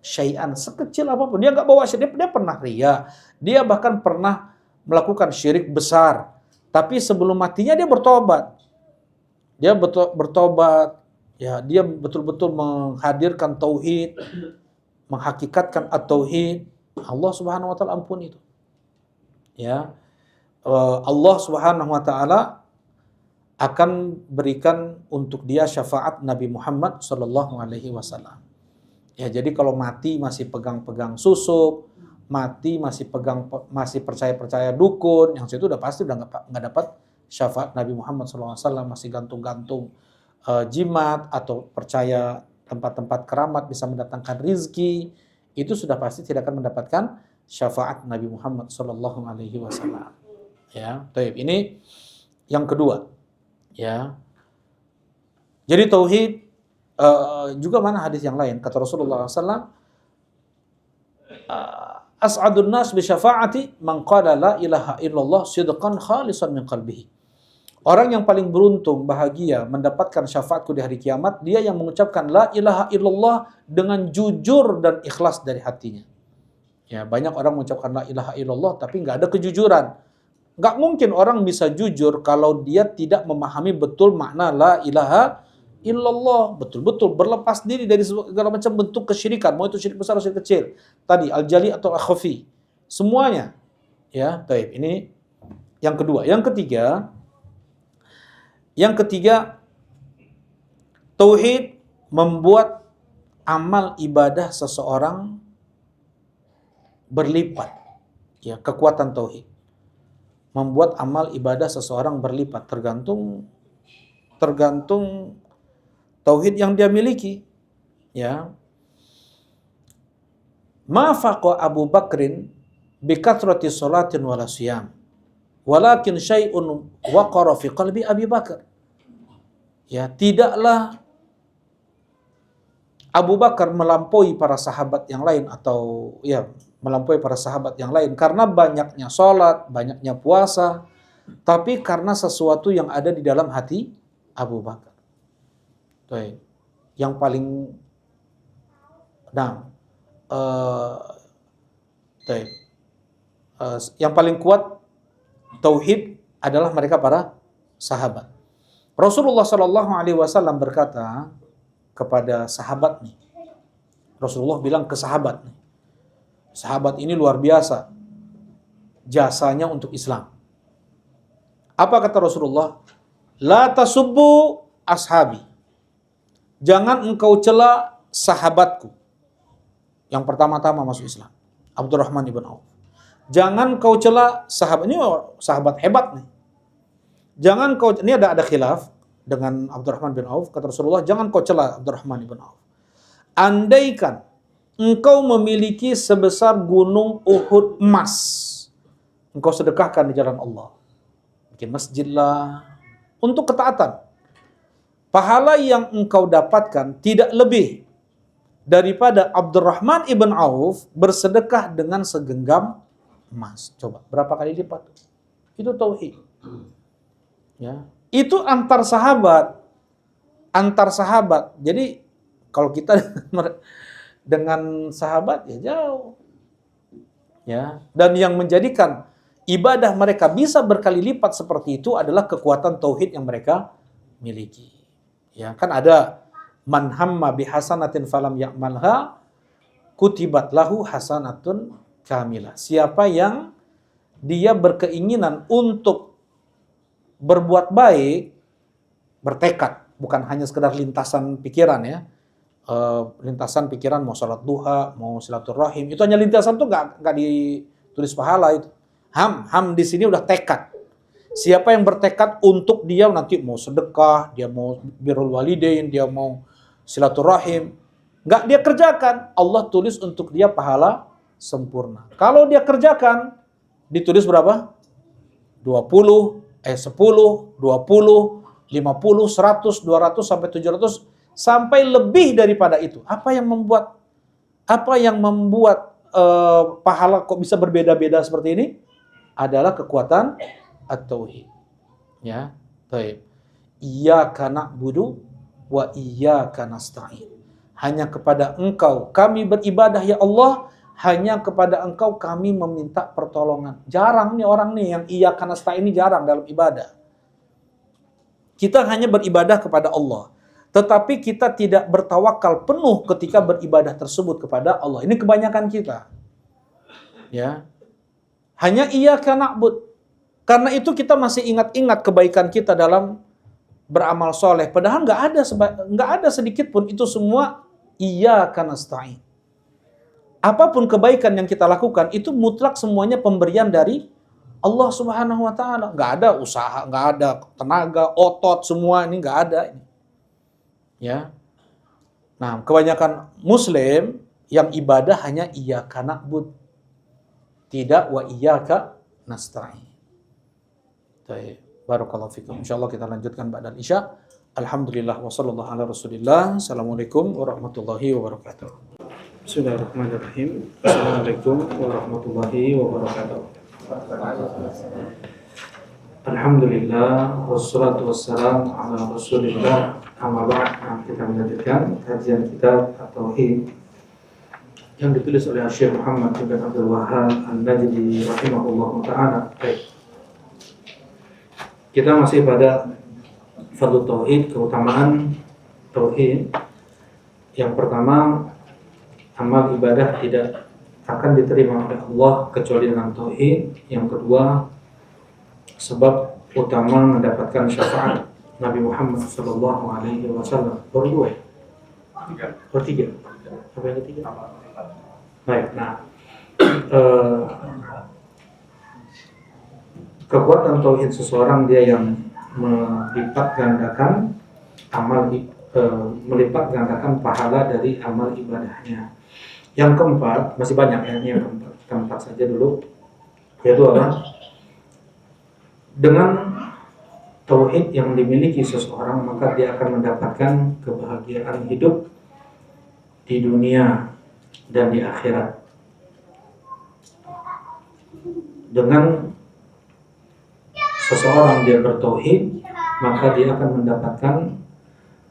Syai'an, sekecil apapun. Dia nggak bawa syirik, dia pernah ria. Dia bahkan pernah melakukan syirik besar. Tapi sebelum matinya dia bertobat. Dia bertobat, ya, dia betul-betul menghadirkan tauhid, menghakikatkan at-tauhid. Allah Subhanahu wa taala ampuni itu. Ya. Allah Subhanahu wa taala akan berikan untuk dia syafaat Nabi Muhammad sallallahu alaihi wasallam. Ya, jadi kalau mati masih pegang-pegang susuk, mati masih percaya-percaya dukun, yang situ udah pasti udah nggak dapat syafaat Nabi Muhammad SAW. Masih gantung-gantung jimat atau percaya tempat-tempat keramat bisa mendatangkan rizki, itu sudah pasti tidak akan mendapatkan syafaat Nabi Muhammad SAW. Ya, taib. Ini yang kedua. Ya, jadi tauhid. Juga mana hadis yang lain, kata Rasulullah SAW, as'adun nas bi syafaati man qala la ilaha illallah sidqan khalisan min qalbihi. Orang yang paling beruntung, bahagia mendapatkan syafaatku di hari kiamat, dia yang mengucapkan la ilaha illallah dengan jujur dan ikhlas dari hatinya. Ya, banyak orang mengucapkan la ilaha illallah tapi nggak ada kejujuran. Nggak mungkin orang bisa jujur kalau dia tidak memahami betul makna la ilaha illallah, betul-betul berlepas diri dari segala macam bentuk kesyirikan, mau itu syirik besar atau syirik kecil. Tadi al-jali atau al-khafi. Semuanya. Ya, baik. Ini yang kedua. Yang ketiga tauhid membuat amal ibadah seseorang berlipat. Ya, kekuatan tauhid membuat amal ibadah seseorang berlipat tergantung tauhid yang dia miliki. Ya. Ma faqa Abu Bakrin bi kathrati salatin wala siyam. Walakin syai'un waqara fi qalbi Abi Bakar. Ya, tidaklah Abu Bakar melampaui para sahabat yang lain atau ya melampaui para sahabat yang lain karena banyaknya sholat, banyaknya puasa, tapi karena sesuatu yang ada di dalam hati Abu Bakar. Baik. Yang paling yang paling kuat tauhid adalah mereka para sahabat. Rasulullah Shallallahu Alaihi Wasallam berkata kepada sahabat nih, Rasulullah bilang ke sahabat nih, sahabat ini luar biasa jasanya untuk Islam. Apa kata Rasulullah? La tasubbu ashabi. Jangan engkau cela sahabatku. Yang pertama-tama masuk Islam, Abdurrahman ibn Auf. Jangan kau cela sahabat, ini sahabat hebat nih. Jangan kau, ini ada khilaf dengan Abdurrahman bin Auf, kata Rasulullah, jangan kau cela Abdurrahman bin Auf. Andaikan engkau memiliki sebesar gunung Uhud emas, engkau sedekahkan di jalan Allah. Bikin masjid lah, untuk ketaatan. Pahala yang engkau dapatkan tidak lebih daripada Abdurrahman ibn Auf bersedekah dengan segenggam emas. Coba, berapa kali lipat? Itu tauhid. Ya, itu antar sahabat. Jadi kalau kita dengan sahabat ya jauh. Ya, dan yang menjadikan ibadah mereka bisa berkali lipat seperti itu adalah kekuatan tauhid yang mereka miliki. Ya, kan ada man hamma bihasanatin falam ya'malha kutibat lahu hasanatun kamilah. Siapa yang dia berkeinginan untuk berbuat baik, bertekad, bukan hanya sekedar lintasan pikiran ya. Lintasan pikiran mau sholat duha, mau silaturahim, itu hanya lintasan tuh nggak ditulis pahala itu. Ham di sini udah tekad. Siapa yang bertekad untuk dia nanti mau sedekah, dia mau birrul walidain, dia mau silaturahim, nggak dia kerjakan, Allah tulis untuk dia pahala sempurna. Kalau dia kerjakan, ditulis berapa? 10, 20, 50, 100, 200 sampai 700 sampai lebih daripada itu. Apa yang membuat pahala kok bisa berbeda-beda seperti ini? Adalah kekuatan at-tauhid. Ya, baik. Iyyaka na'budu wa iyyaka nasta'in. Hanya kepada Engkau kami beribadah ya Allah, hanya kepada Engkau kami meminta pertolongan. Jarang nih orang nih yang iyyaka nasta'in ini jarang dalam ibadah. Kita hanya beribadah kepada Allah, tetapi kita tidak bertawakal penuh ketika beribadah tersebut kepada Allah. Ini kebanyakan kita. Ya. Hanya iyyaka na'bud. Karena itu kita masih ingat-ingat kebaikan kita dalam beramal soleh. Padahal nggak ada sedikit pun, itu semua iyyaka nasta'in. Apapun kebaikan yang kita lakukan itu mutlak semuanya pemberian dari Allah Subhanahu wa taala. Nggak ada usaha, nggak ada tenaga, otot, semua ini nggak ada. Ya. Nah, kebanyakan muslim yang ibadah hanya iyyaka na'bud. Tidak wa iyyaka nasta'in. Baik, barakallahu fikum. Insyaallah kita lanjutkan ba'dal isya. Alhamdulillah wa sallallahu ala Rasulillah. Assalamualaikum warahmatullahi wabarakatuh. Bismillahirrahmanirrahim. Assalamualaikum warahmatullahi wabarakatuh. Alhamdulillah wassalatu wassalamu ala Rasulillah. Amma ba'd. Kita melanjutkan kajian kitab At-Tauhid yang ditulis oleh Syekh Muhammad bin Abdul Wahhab An-Najdi rahimahullah taala. Baik. Kita masih pada fardhu tauhid, keutamaan tauhid. Yang pertama, amal ibadah tidak akan diterima oleh Allah kecuali dengan tauhid. Yang kedua, sebab utama mendapatkan syafaat Nabi Muhammad sallallahu alaihi wasallam. Baru dua ya? Tiga. Apa yang ketiga? Baik, nah kekuatan tauhid seseorang dia yang melipat gandakan melipat gandakan pahala dari amal ibadahnya. Yang keempat, masih banyak ya, ini yang keempat saja dulu, yaitu apa? Dengan tauhid yang dimiliki seseorang, maka dia akan mendapatkan kebahagiaan hidup di dunia dan di akhirat. Dengan seseorang dia bertauhid, maka dia akan mendapatkan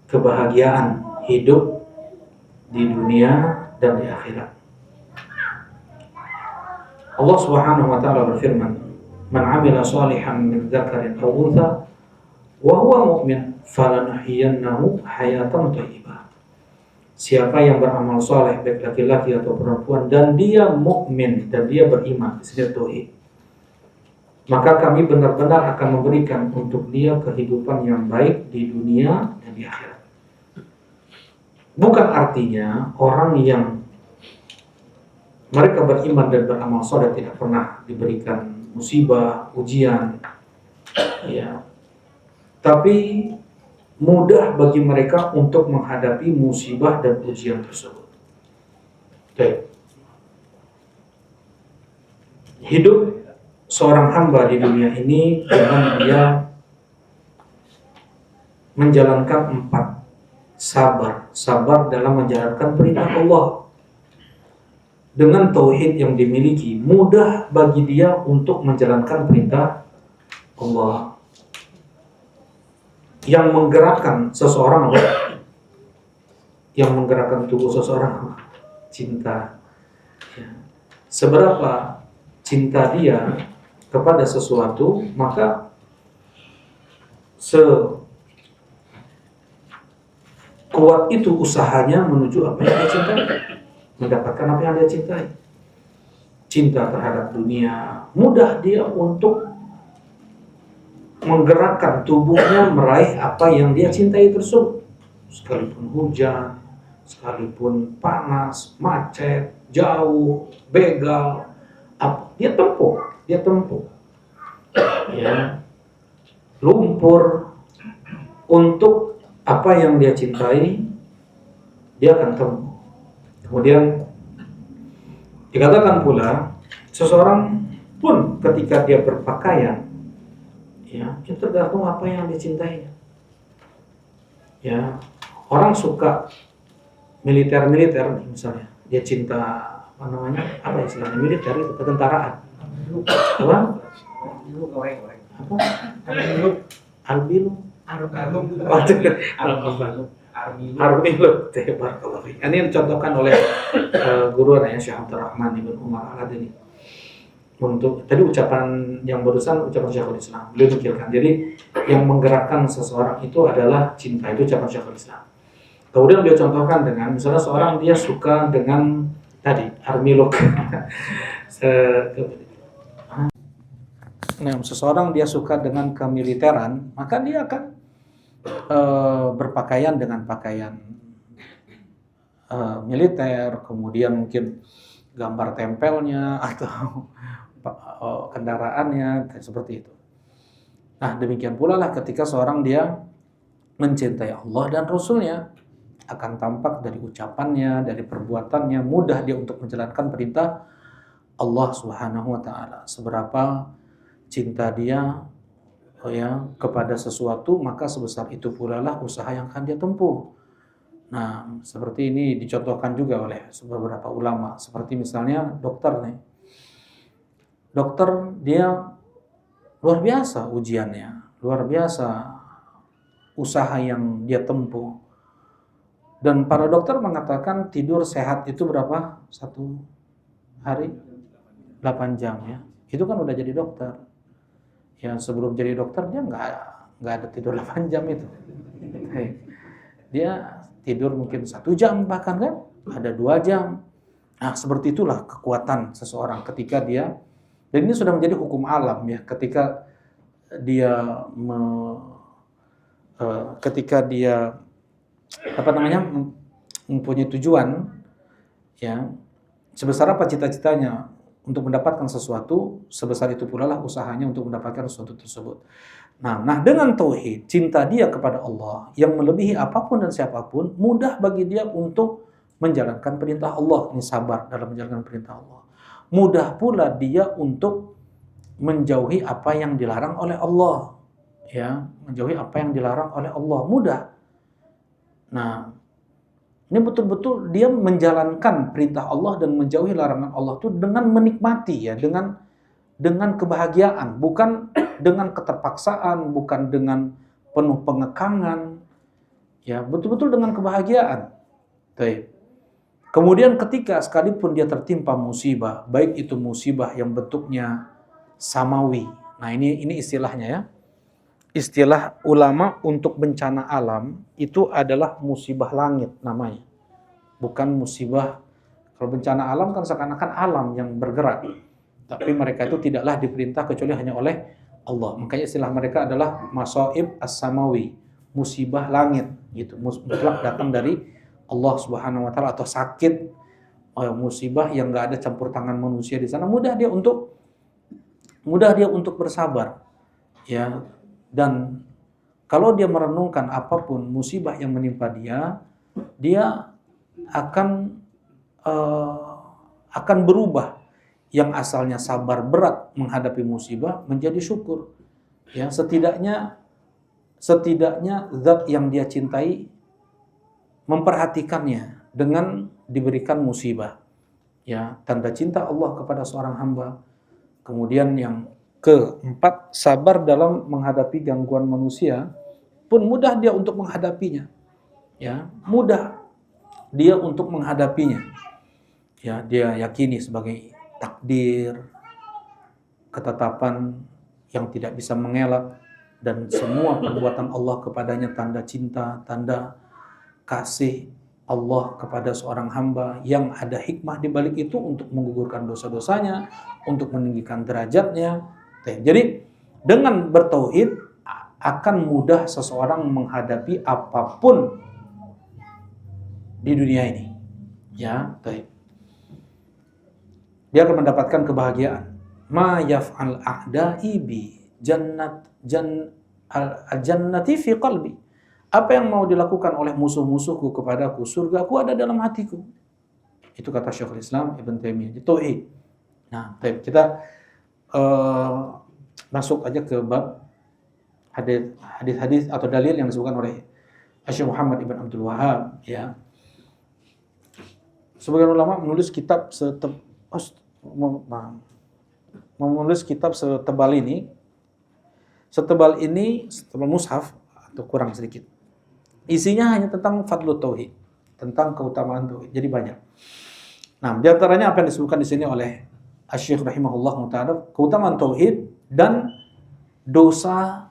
kebahagiaan hidup di dunia dan di akhirat. Allah Subhanahu wa taala berfirman, "Man 'amila shalihan min dzakarin aw untha wa huwa mu'min falanuhyiyannahu hayatan thayyibah." Siapa yang beramal saleh baik laki-laki atau perempuan dan dia mukmin dan dia beriman, istilah tauhid, maka kami benar-benar akan memberikan untuk dia kehidupan yang baik di dunia dan di akhirat. Bukan artinya orang yang mereka beriman dan beramal saleh tidak pernah diberikan musibah, ujian, ya. Tapi mudah bagi mereka untuk menghadapi musibah dan ujian tersebut. Baik. Hidup seorang hamba di dunia ini dengan dia menjalankan 4 sabar dalam menjalankan perintah Allah. Dengan tauhid yang dimiliki, mudah bagi dia untuk menjalankan perintah Allah. Yang menggerakkan seseorang, yang menggerakkan tubuh seseorang, cinta. Seberapa cinta dia kepada sesuatu, maka sekuat itu usahanya menuju apa yang dia cintai, mendapatkan apa yang dia cintai. Cinta terhadap dunia, mudah dia untuk menggerakkan tubuhnya meraih apa yang dia cintai tersebut. Sekalipun hujan, sekalipun panas, macet, jauh, begal, dia tempuh. Ya, lumpur, untuk apa yang dia cintai, dia akan tempuh. Kemudian dikatakan pula, seseorang pun ketika dia berpakaian, ya, itu tergantung apa yang dicintai. Ya, orang suka militer misalnya, dia cinta apa istilahnya militer itu, ketentaraan. Apa? Albilu. Ini yang dicontohkan oleh guru anaknya Syekh Abdul Rahman Ibn Umar Al-Adini. Untuk tadi ucapan yang barusan ucapan Syekhul Islam, beliau mikirkan. Jadi yang menggerakkan seseorang itu adalah cinta, itu ucapan Syekhul Islam. Kemudian beliau contohkan dengan misalnya seorang dia suka dengan tadi armiluk. Nah, seseorang dia suka dengan kemiliteran, maka dia akan berpakaian dengan pakaian militer, kemudian mungkin gambar tempelnya atau kendaraannya seperti itu. Nah, demikian pula lah ketika seorang dia mencintai Allah dan Rasulnya, akan tampak dari ucapannya, dari perbuatannya, mudah dia untuk menjalankan perintah Allah Subhanahu wa taala. Seberapa cinta dia kepada sesuatu, maka sebesar itu pula lah usaha yang akan dia tempuh. Nah, seperti ini dicontohkan juga oleh beberapa ulama, seperti misalnya dokter nih. Dokter dia luar biasa ujiannya, luar biasa usaha yang dia tempuh. Dan para dokter mengatakan tidur sehat itu berapa? 1 hari? 8 jam ya. Itu kan udah jadi dokter. Ya, sebelum jadi dokter dia nggak ada tidur 8 jam itu. Dia tidur mungkin 1 jam bahkan kan, ada 2 jam. Nah, seperti itulah kekuatan seseorang ketika dia, dan ini sudah menjadi hukum alam ya, ketika dia ketika dia mempunyai tujuan ya, sebesar apa cita-citanya untuk mendapatkan sesuatu, sebesar itu pula lah usahanya untuk mendapatkan sesuatu tersebut. Nah, dengan tauhid, cinta dia kepada Allah yang melebihi apapun dan siapapun, mudah bagi dia untuk menjalankan perintah Allah. Ini sabar dalam menjalankan perintah Allah. Mudah pula dia untuk menjauhi apa yang dilarang oleh Allah. Ya, menjauhi apa yang dilarang oleh Allah. Mudah. Nah, ini betul-betul dia menjalankan perintah Allah dan menjauhi larangan Allah itu dengan menikmati ya, dengan kebahagiaan, bukan dengan keterpaksaan, bukan dengan penuh pengekangan, ya betul-betul dengan kebahagiaan. Baik. Kemudian ketika sekalipun dia tertimpa musibah, baik itu musibah yang bentuknya samawi. Nah ini istilahnya ya. Istilah ulama untuk bencana alam itu adalah musibah langit namanya. Bukan musibah, kalau bencana alam kan seakan-akan alam yang bergerak. Tapi mereka itu tidaklah diperintah kecuali hanya oleh Allah. Makanya istilah mereka adalah masaib as-samawi, musibah langit gitu. Mutlak datang dari Allah Subhanahu wa taala, atau sakit, musibah yang enggak ada campur tangan manusia di sana. Mudah dia untuk bersabar. Ya. Dan kalau dia merenungkan apapun musibah yang menimpa dia akan berubah. Yang asalnya sabar berat menghadapi musibah menjadi syukur. Ya, setidaknya zat yang dia cintai memperhatikannya dengan diberikan musibah. Ya, tanda cinta Allah kepada seorang hamba. Kemudian yang keempat, sabar dalam menghadapi gangguan manusia pun mudah dia untuk menghadapinya. Ya, mudah dia untuk menghadapinya. Ya, dia yakini sebagai takdir, ketetapan yang tidak bisa mengelak, dan semua perbuatan Allah kepadanya tanda cinta, tanda kasih Allah kepada seorang hamba, yang ada hikmah di balik itu untuk menggugurkan dosa-dosanya, untuk meninggikan derajatnya. Jadi dengan bertauhid akan mudah seseorang menghadapi apapun di dunia ini. Ya, baik. Dia akan mendapatkan kebahagiaan. Ma yaf'al a'da'i bi jannati fi qalbi. Apa yang mau dilakukan oleh musuh-musuhku kepadaku, surgaku ada dalam hatiku. Itu kata Syekhul Islam Ibn Taimiyah. Tauhid. Nah, baik, kita masuk aja ke bab hadis-hadis atau dalil yang disebutkan oleh Syekh Muhammad Ibn Abdul Wahhab. Ya. Sebagian ulama menulis kitab setebal ini, setebal mushaf atau kurang sedikit. Isinya hanya tentang fadlu tauhid, tentang keutamaan tauhid. Jadi banyak. Nah, di antaranya apa yang disebutkan di sini oleh Asy-Syaikh rahimahullah taala, keutamaan tauhid dan dosa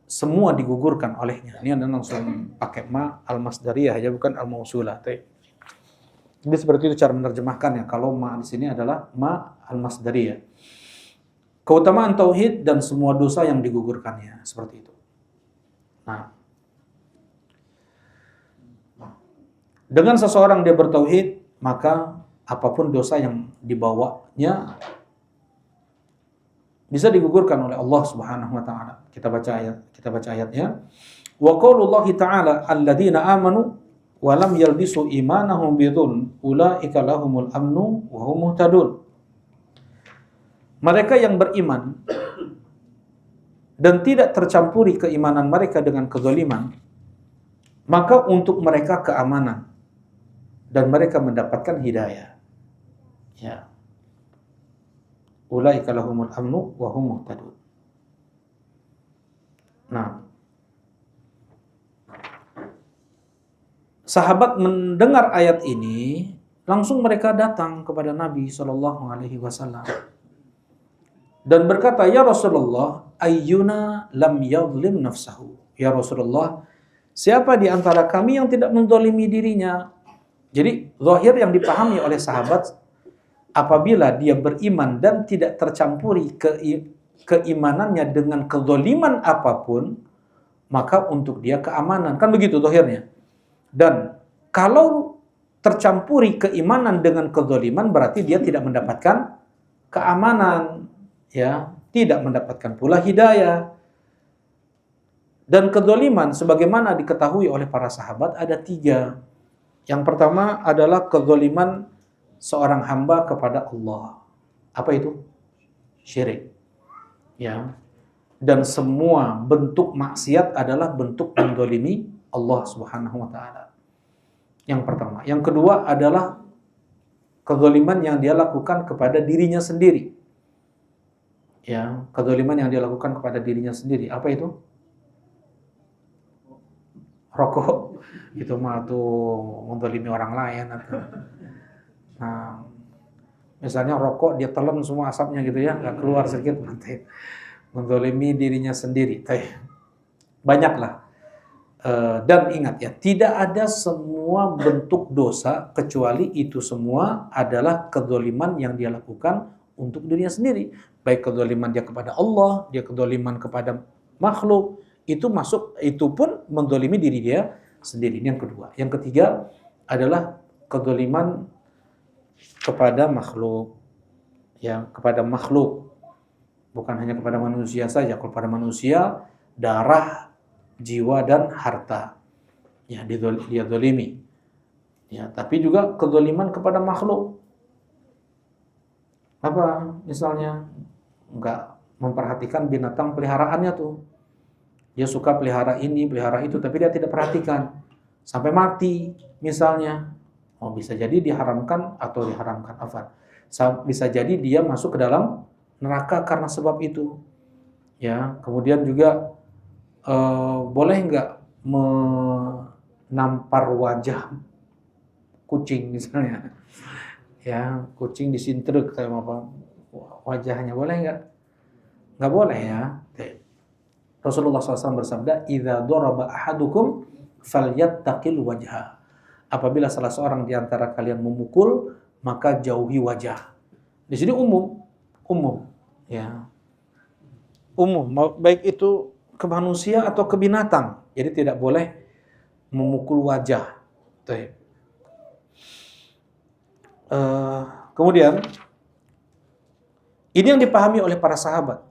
semua digugurkan olehnya. Ini anda langsung pakai ma al-masdariyah ya, bukan al-mausulah. Jadi seperti itu cara menerjemahkannya. Kalau ma di sini adalah ma al-masdariyah. Keutamaan tauhid dan semua dosa yang digugurkannya, seperti itu. Nah, dengan seseorang dia bertauhid, maka apapun dosa yang dibawanya bisa digugurkan oleh Allah Subhanahu wa taala. Kita baca ayatnya. Wa qaulullahi ta'ala alladzina amanu wa lam yalbisu imanahum bidzulm ulaika lahumul amnu wa hum muhtadun. Mereka yang beriman dan tidak tercampuri keimanan mereka dengan kezaliman, maka untuk mereka keamanan dan mereka mendapatkan hidayah. Ya. Ulaika lahumul amnu wa hum muhtadun. Nah, sahabat mendengar ayat ini, langsung mereka datang kepada Nabi SAW dan berkata, "Ya Rasulullah, ayyuna lam yadhlim nafsahu." Ya Rasulullah, siapa di antara kami yang tidak menzalimi dirinya? Jadi zahir yang dipahami oleh sahabat, apabila dia beriman dan tidak tercampuri keimanannya dengan kezaliman apapun, maka untuk dia keamanan. Kan begitu zahirnya. Dan kalau tercampuri keimanan dengan kezaliman, berarti dia tidak mendapatkan keamanan, ya, tidak mendapatkan pula hidayah. Dan kezaliman sebagaimana diketahui oleh para sahabat ada 3. Yang pertama adalah kezaliman seorang hamba kepada Allah. Apa itu? Syirik. Ya. Dan semua bentuk maksiat adalah bentuk menzalimi Allah Subhanahu wa taala. Yang pertama. Yang kedua adalah kezaliman yang dia lakukan kepada dirinya sendiri. Ya, kezaliman yang dia lakukan kepada dirinya sendiri. Apa itu? Rokok. Itu mah tuh menzalimi orang lain atau nah, misalnya rokok dia telan semua asapnya gitu ya, nggak keluar sedikit nanti menzalimi dirinya sendiri. Banyaklah. Dan ingat ya, tidak ada semua bentuk dosa kecuali itu semua adalah kezaliman yang dia lakukan untuk dirinya sendiri. Baik kezaliman dia kepada Allah, dia kezaliman kepada makhluk, itu masuk, itu pun menzalimi diri dia sendiri. Ini yang kedua. Yang ketiga adalah kezaliman kepada makhluk. Ya, kepada makhluk. Bukan hanya kepada manusia saja. Kalau pada manusia, darah, jiwa dan harta, ya dia zalimi. Ya, tapi juga kezaliman kepada makhluk. Apa? Misalnya enggak memperhatikan binatang peliharaannya tuh. Dia suka pelihara ini, pelihara itu, tapi dia tidak perhatikan sampai mati misalnya. Oh, bisa jadi diharamkan atau diharamkan apa? Bisa jadi dia masuk ke dalam neraka karena sebab itu. Ya, kemudian juga boleh nggak menampar wajah kucing misalnya, ya kucing disintrek sama apa wajahnya, boleh nggak? Nggak boleh ya. Rasulullah SAW bersabda, "Idza daraba ahadukum falyattaqil wajha." Apabila salah seorang di antara kalian memukul, maka jauhi wajah. Di sini umum, ya, umum, baik itu ke manusia atau ke binatang. Jadi tidak boleh memukul wajah. Kemudian ini yang dipahami oleh para sahabat.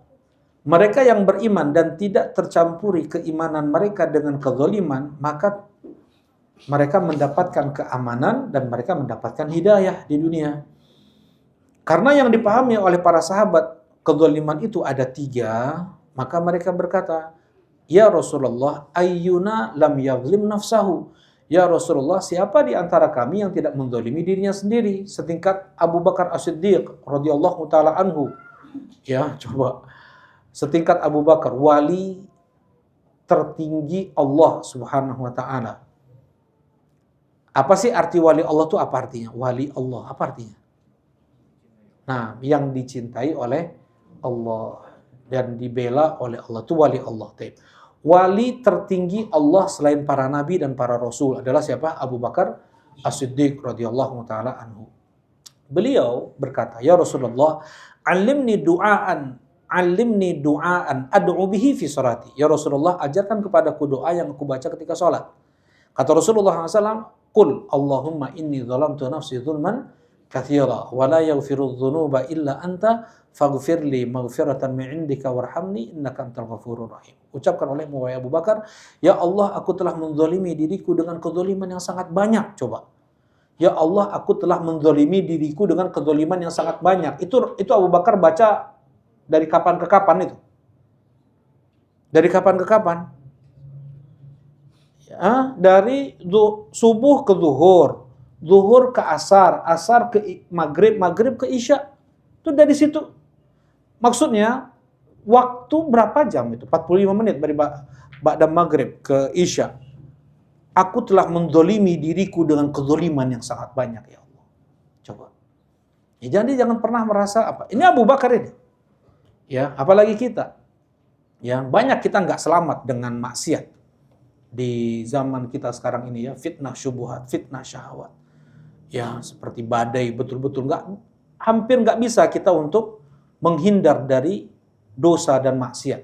Mereka yang beriman dan tidak tercampuri keimanan mereka dengan kezaliman, maka mereka mendapatkan keamanan dan mereka mendapatkan hidayah di dunia. Karena yang dipahami oleh para sahabat, kezaliman itu ada 3, maka mereka berkata, "Ya Rasulullah, ayyuna lam yazlim nafsahu." Ya Rasulullah, siapa di antara kami yang tidak menzalimi dirinya sendiri? Setingkat Abu Bakar As-Siddiq radhiyallahu taala anhu. Ya, coba. Setingkat Abu Bakar, wali tertinggi Allah Subhanahu wa taala. Apa sih arti wali Allah itu, apa artinya? Wali Allah, apa artinya? Nah, yang dicintai oleh Allah dan dibela oleh Allah, itu wali Allah. Wali tertinggi Allah selain para nabi dan para rasul adalah siapa? Abu Bakar As-Siddiq radhiyallahu taala anhu. Beliau berkata, "Ya Rasulullah, alimni du'aan ad'u bihi fi salati." Ya Rasulullah, ajarkan kepadaku doa yang aku baca ketika salat. Kata Rasulullah SAW, "Qul Allahumma inni zalamtu nafsi zulman katsira wa la yaghfiru dzunuba illa anta faghfirli maghfiratan min indika warhamni innaka antal ghafurur rahim." Ucapkan olehmu wahai Abu Bakar, "Ya Allah, aku telah menzalimi diriku dengan kezaliman yang sangat banyak." Coba. Ya Allah, aku telah menzalimi diriku dengan kezaliman yang sangat banyak. Itu Abu Bakar baca dari kapan ke kapan itu? Dari kapan ke kapan? Ya, dari subuh ke zuhur, zuhur ke asar, asar ke maghrib, maghrib ke isya. Itu dari situ. Maksudnya, waktu berapa jam itu? 45 menit dari ba'da maghrib ke isya. Aku telah menzalimi diriku dengan kezaliman yang sangat banyak, ya Allah. Coba. Ya, jadi jangan pernah merasa apa. Ini Abu Bakar ini. Ya, apalagi kita. Ya, banyak kita nggak selamat dengan maksiat. di zaman kita sekarang ini ya, fitnah syubhat, fitnah syahwat. Ya, seperti badai, betul-betul hampir nggak bisa kita untuk menghindar dari dosa dan maksiat.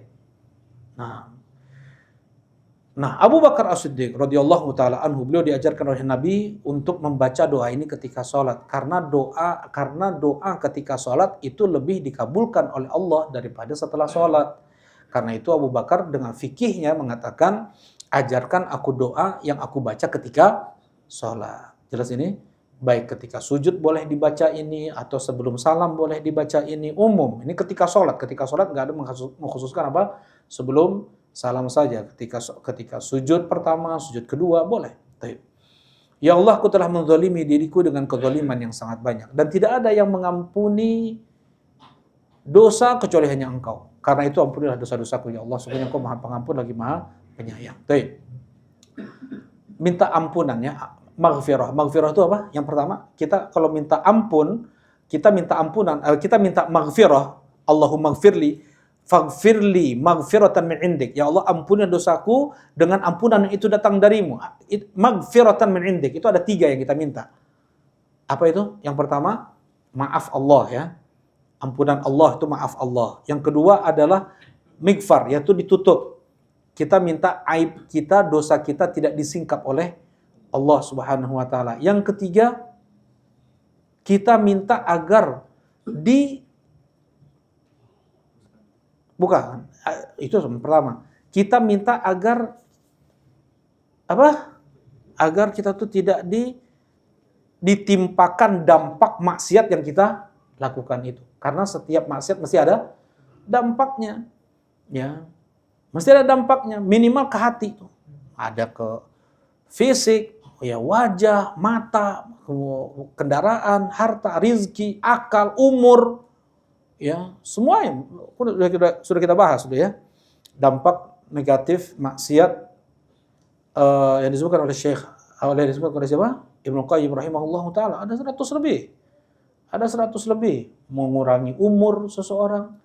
Nah, Abu Bakar As-Siddiq radhiyallahu taala anhu, beliau diajarkan oleh Nabi untuk membaca doa ini ketika sholat, karena doa ketika sholat itu lebih dikabulkan oleh Allah daripada setelah sholat. Karena itu Abu Bakar dengan fikihnya mengatakan, ajarkan aku doa yang aku baca ketika sholat. Jelas ini? Baik ketika sujud boleh dibaca ini, atau sebelum salam boleh dibaca ini, umum. Ini ketika sholat nggak ada mengkhususkan apa? Sebelum salam saja, ketika sujud pertama, sujud kedua, boleh. Ya Allah, aku telah menzalimi diriku dengan kezaliman yang sangat banyak. Dan tidak ada yang mengampuni dosa kecuali hanya Engkau. Karena itu ampunilah dosa-dosaku, ya Allah. Sesungguhnya Engkau maha pengampun lagi maha penyayang. Minta ampunannya, maghfirah. Maghfirah itu apa? Yang pertama, kita kalau minta ampun, kita minta ampunan, kita minta maghfirah. Allahumma maghfirli, faghfirli maghfiratan min indik. Ya Allah, ampuni dosaku dengan ampunan yang itu datang darimu. Maghfiratan min indik. Itu ada 3 yang kita minta. Apa itu? Yang pertama, maaf Allah ya. Ampunan Allah itu maaf Allah. Yang kedua adalah mighfar, yaitu ditutup. Kita minta aib kita, dosa kita tidak disingkap oleh Allah Subhanahu wa taala. Yang ketiga, kita minta agar bukan, itu yang pertama. Kita minta agar apa? Agar kita tuh tidak ditimpakan dampak maksiat yang kita lakukan itu. Karena setiap maksiat mesti ada dampaknya. Ya. Mesti ada dampaknya, minimal ke hati tuh. Ada ke fisik, ya wajah, mata, kendaraan, harta, rizki, akal, umur. Ya, semuanya sudah kita bahas sudah ya. Dampak negatif maksiat yang disebutkan oleh disebutkan oleh siapa? Ibnu Qayyim rahimahullahu taala, ada 100 lebih. Ada 100 lebih, mengurangi umur seseorang,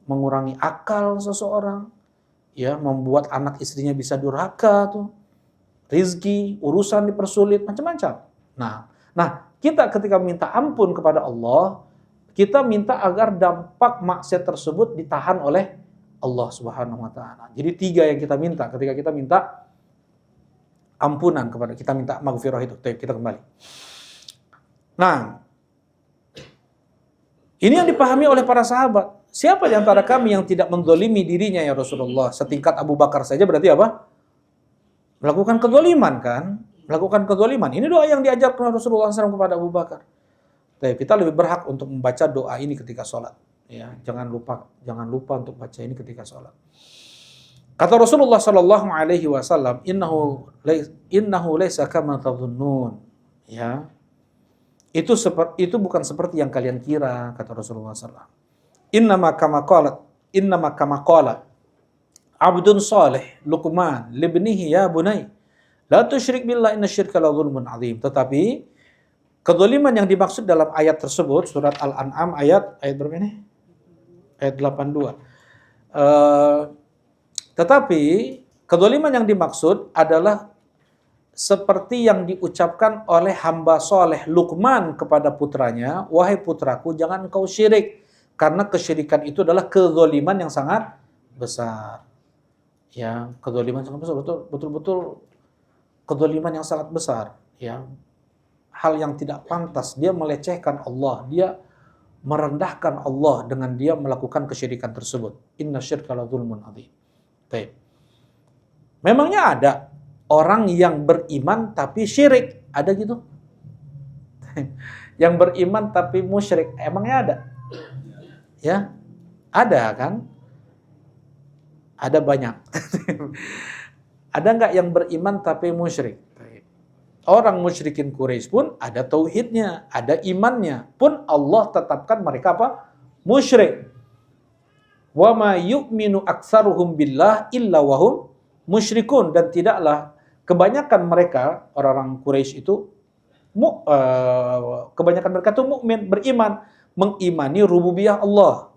mengurangi akal seseorang, ya, membuat anak istrinya bisa durhaka tuh. Rizki, urusan dipersulit, macam-macam. Nah, kita ketika minta ampun kepada Allah, kita minta agar dampak maksiat tersebut ditahan oleh Allah Subhanahu wa taala. Jadi 3 yang kita minta ketika kita minta ampunan kita minta maghfirah itu. Kita kembali. Nah, ini yang dipahami oleh para sahabat. Siapa di antara kami yang tidak menzalimi dirinya ya Rasulullah? Setingkat Abu Bakar saja berarti apa? Melakukan kezaliman kan? Melakukan kezaliman. Ini doa yang diajarkan Rasulullah SAW kepada Abu Bakar. Kita lebih berhak untuk membaca doa ini ketika sholat. Ya, jangan lupa untuk baca ini ketika sholat. Kata Rasulullah Sallallahu Alaihi Wasallam, innahu laisa kama tadhunnun. Ya, itu bukan seperti yang kalian kira, kata Rasulullah SAW. Innama kama qala abdun salih Luqman libnihi ya bunai la tusyrik billah innasyirka la dzulmun adzim. Tetapi kezaliman yang dimaksud dalam ayat tersebut, surat Al-An'am ayat berapa ini? Ayat 82. Tetapi kezaliman yang dimaksud adalah seperti yang diucapkan oleh hamba soleh Luqman kepada putranya, wahai putraku, jangan engkau syirik, karena kesyirikan itu adalah kezaliman yang sangat besar. Ya, kezaliman yang sangat besar, betul-betul kezaliman yang sangat besar. Ya, hal yang tidak pantas, dia melecehkan Allah, dia merendahkan Allah dengan dia melakukan kesyirikan tersebut. Inna syirka la dzulmun adzim. Baik. Memangnya ada orang yang beriman tapi syirik? Ada gitu? Yang beriman tapi musyrik, emangnya ada? Ya, ada kan? Ada banyak. Ada nggak yang beriman tapi musyrik? Orang musyrikin Quraisy pun ada tauhidnya, ada imannya, pun Allah tetapkan mereka apa? Musyrik. Wa ma yu'minu aktsaruhum billah illa wahum musyrikun, dan tidaklah kebanyakan mereka orang-orang Quraisy itu kebanyakan mereka itu mukmin, beriman, mengimani rububiyah Allah.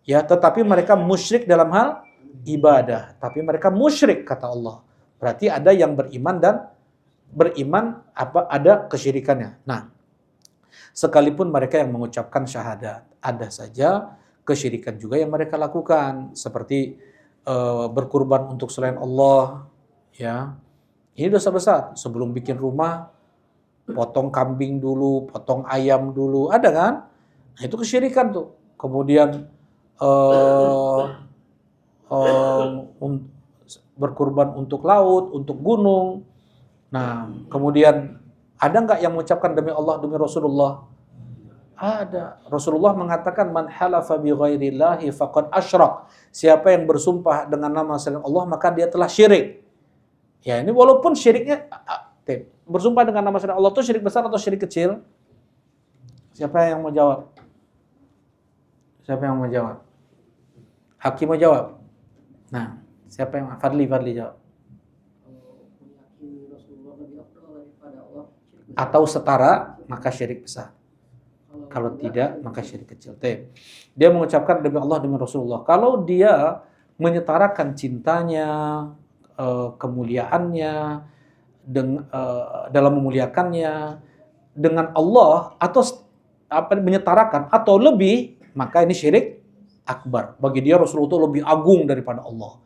Ya, tetapi mereka musyrik dalam hal ibadah, tapi mereka musyrik kata Allah. Berarti ada yang beriman dan ada kesyirikannya. Nah, sekalipun mereka yang mengucapkan syahadat, ada saja kesyirikan juga yang mereka lakukan, seperti berkurban untuk selain Allah, ya. Ini dosa besar. Sebelum bikin rumah, potong kambing dulu, potong ayam dulu, ada kan? Nah, itu kesyirikan tuh. Kemudian eh, berkurban untuk laut, untuk gunung. Nah, kemudian ada nggak yang mengucapkan demi Allah, demi Rasulullah? Ada. Rasulullah mengatakan man halafa bi ghairillahi faqad asyrak. Siapa yang bersumpah dengan nama selain Allah maka dia telah syirik. Ya, ini walaupun syiriknya bersumpah dengan nama selain Allah itu syirik besar atau syirik kecil? Siapa yang mau jawab? Siapa yang mau jawab? Hakim mau jawab. Nah, siapa yang Fadli jawab? Atau setara maka syirik besar. Kalau tidak maka syirik kecil. Dia mengucapkan demi Allah, demi Rasulullah. Kalau dia menyetarakan cintanya, kemuliaannya dalam memuliakannya dengan Allah atau menyetarakan atau lebih, maka ini syirik akbar. Bagi dia Rasulullah itu lebih agung daripada Allah,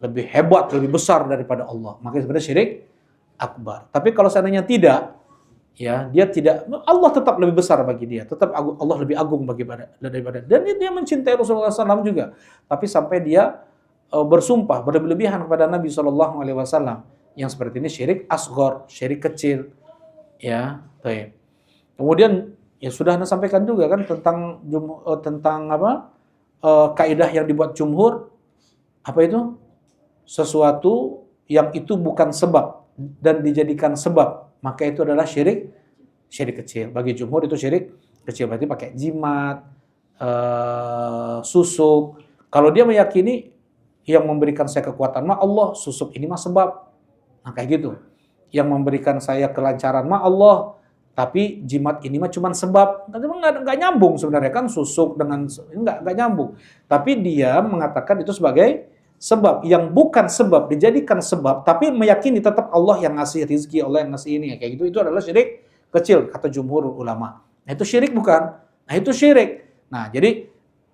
lebih hebat, lebih besar daripada Allah. Maka sebenarnya syirik akbar. Tapi kalau seandainya tidak, ya dia tidak, Allah tetap lebih besar bagi dia, tetap Allah lebih agung daripada, dan dia mencintai Rasulullah SAW juga. Tapi sampai dia bersumpah berlebihan kepada Nabi SAW, yang seperti ini syirik asghar, syirik kecil. Ya, baik. Kemudian ya sudah Anda sampaikan juga kan tentang kaidah yang dibuat jumhur, apa itu? Sesuatu yang itu bukan sebab dan dijadikan sebab, maka itu adalah syirik kecil. Bagi jumhur itu syirik kecil, berarti pakai jimat, susuk. Kalau dia meyakini yang memberikan saya kekuatan mah Allah, susuk ini mah sebab, nah kayak gitu. Yang memberikan saya kelancaran mah Allah, tapi jimat ini mah cuma sebab. Nggak nyambung sebenarnya kan, susuk dengan nggak nyambung. Tapi dia mengatakan itu sebagai sebab, yang bukan sebab dijadikan sebab, tapi meyakini tetap Allah yang ngasih rezeki, Allah yang ngasih ini, kayak gitu. Itu adalah syirik kecil kata jumhur ulama. Nah, itu syirik bukan? Nah, itu syirik. Nah, jadi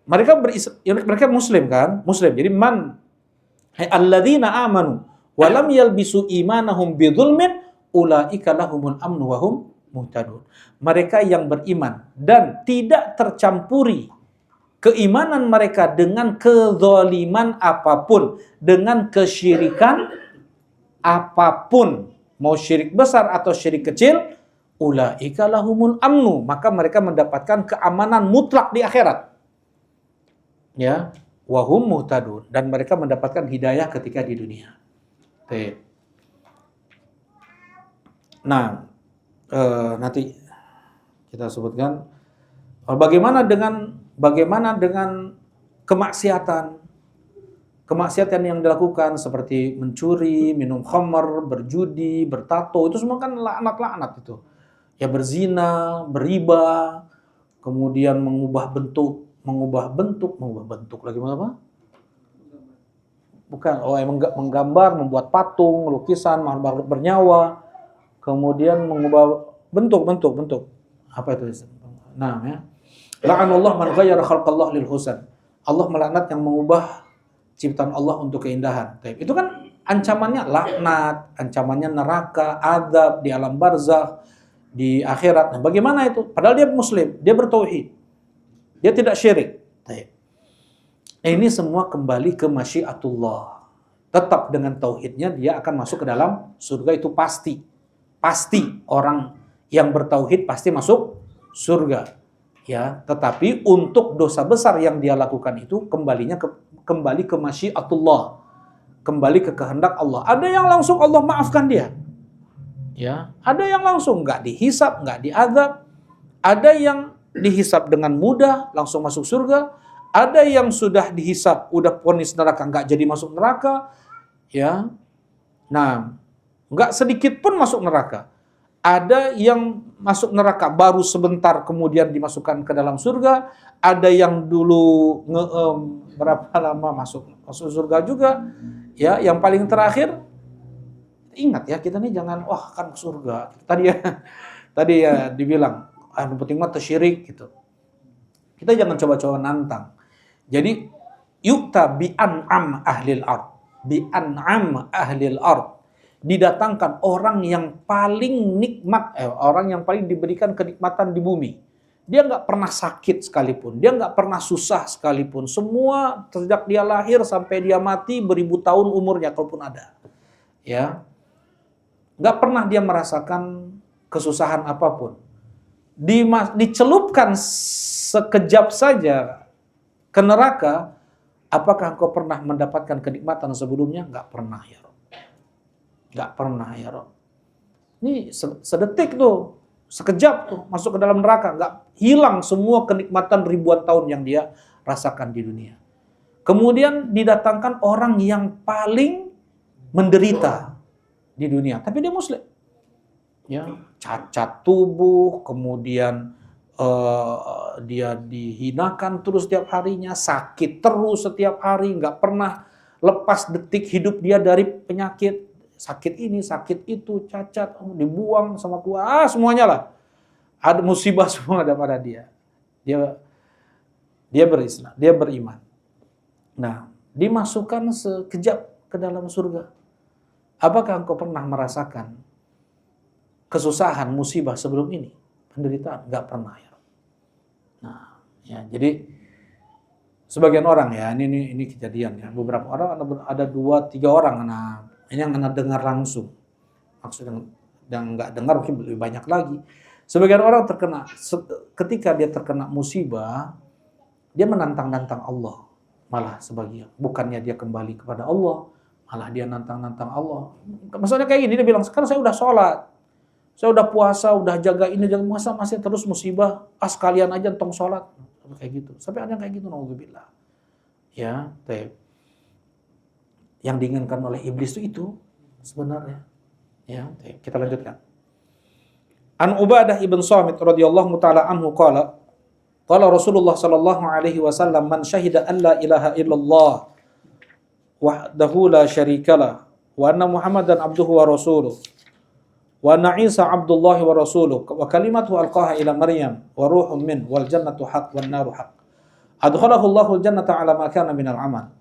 mereka muslim kan? Muslim. Jadi alladzina amanu wa lam yalbisu imanahum bidzulmin ulaika lahumul amnu wa hum muhtadun. Mereka yang beriman dan tidak tercampuri keimanan mereka dengan kezaliman apapun, dengan kesyirikan apapun, mau syirik besar atau syirik kecil, ulaika lahumul amnu, maka mereka mendapatkan keamanan mutlak di akhirat. Ya, wa hum muhtadun, dan mereka mendapatkan hidayah ketika di dunia. Nah, nanti kita sebutkan bagaimana dengan kemaksiatan yang dilakukan seperti mencuri, minum khamar, berjudi, bertato, itu semua kan laknat itu. Ya, berzina, beriba, kemudian mengubah bentuk lagi apa? Bukan, menggambar, membuat patung, lukisan, makhluk bernyawa, kemudian mengubah bentuk. Apa itu? Nah, ya. La'anallah man ghayyara khalqallah lil husan. Allah melaknat yang mengubah ciptaan Allah untuk keindahan. Itu kan ancamannya laknat, ancamannya neraka, azab di alam barzakh, di akhirat. Nah, bagaimana itu? Padahal dia muslim, dia bertauhid. Dia tidak syirik. Ini semua kembali ke masyiatullah. Tetap dengan tauhidnya dia akan masuk ke dalam surga, itu pasti. Pasti orang yang bertauhid pasti masuk surga. Ya, tetapi untuk dosa besar yang dia lakukan itu kembali ke masyiatullah. Kembali ke kehendak Allah. Ada yang langsung Allah maafkan dia. Ya, ada yang langsung nggak dihisab, nggak diazab. Ada yang dihisab dengan mudah, langsung masuk surga. Ada yang sudah dihisab, udah vonis neraka, nggak jadi masuk neraka. Ya, nah, nggak sedikit pun masuk neraka. Ada yang masuk neraka baru sebentar kemudian dimasukkan ke dalam surga. Ada yang dulu berapa lama masuk surga juga. Ya, yang paling terakhir ingat ya, kita nih jangan wah kan surga. Tadi ya dibilang penting mah syirik gitu. Kita jangan coba-coba nantang. Jadi yukta bi an'am ahlil ard. Bi an'am ahlil ard. Didatangkan orang yang paling nikmat, orang yang paling diberikan kenikmatan di bumi. Dia nggak pernah sakit sekalipun, dia nggak pernah susah sekalipun. Semua sejak dia lahir sampai dia mati beribu tahun umurnya kalaupun ada. Ya, nggak pernah dia merasakan kesusahan apapun. Dicelupkan sekejap saja ke neraka, apakah engkau pernah mendapatkan kenikmatan sebelumnya? Nggak pernah ya Rob. Nggak pernah ya Rob. Ini sedetik tuh, sekejap tuh masuk ke dalam neraka, nggak hilang semua kenikmatan ribuan tahun yang dia rasakan di dunia. Kemudian didatangkan orang yang paling menderita di dunia, tapi dia muslim. Ya, cacat tubuh, kemudian dia dihinakan terus setiap harinya, sakit terus setiap hari, nggak pernah lepas detik hidup dia dari penyakit, sakit ini, sakit itu, cacat, dibuang sama keluarga, semuanya lah. Ada musibah semua ada pada dia. Dia berislam, dia beriman. Nah, dimasukkan sekejap ke dalam surga. Apakah engkau pernah merasakan kesusahan, musibah sebelum ini? Penderitaan? Nggak pernah ya. Nah, ya, jadi sebagian orang ya, ini kejadian ya. Beberapa orang ada 2-3 orang, nah ini yang anda dengar langsung. Maksudnya yang nggak dengar mungkin lebih banyak lagi. Sebagian orang terkena, ketika dia terkena musibah, dia menantang-nantang Allah. Malah sebagian, bukannya dia kembali kepada Allah, malah dia nantang-nantang Allah. Maksudnya kayak gini, dia bilang, sekarang saya udah sholat, saya udah puasa, udah jaga ini, jaga masa masih terus musibah, sekalian aja entong sholat. Kayak gitu. Sampai ada yang kayak gitu, naudzubillah. Ya, yang diinginkan oleh iblis itu sebenarnya. Ya, kita lanjutkan. An Ubadah ibn Samit radhiyallahu taala anhu qala Rasulullah sallallahu alaihi wasallam man syahida an la ilaha illallah wahdahu la syarikalah wa anna Muhammadan abduhu wa rasuluh wa anna Isa abdullahi wa rasuluh wa kalimatuhu alqaha ila Maryam wa ruhun min wal jannatu haq wan naru haq adkhalahu Allahu al jannata ala ma kana minal amal.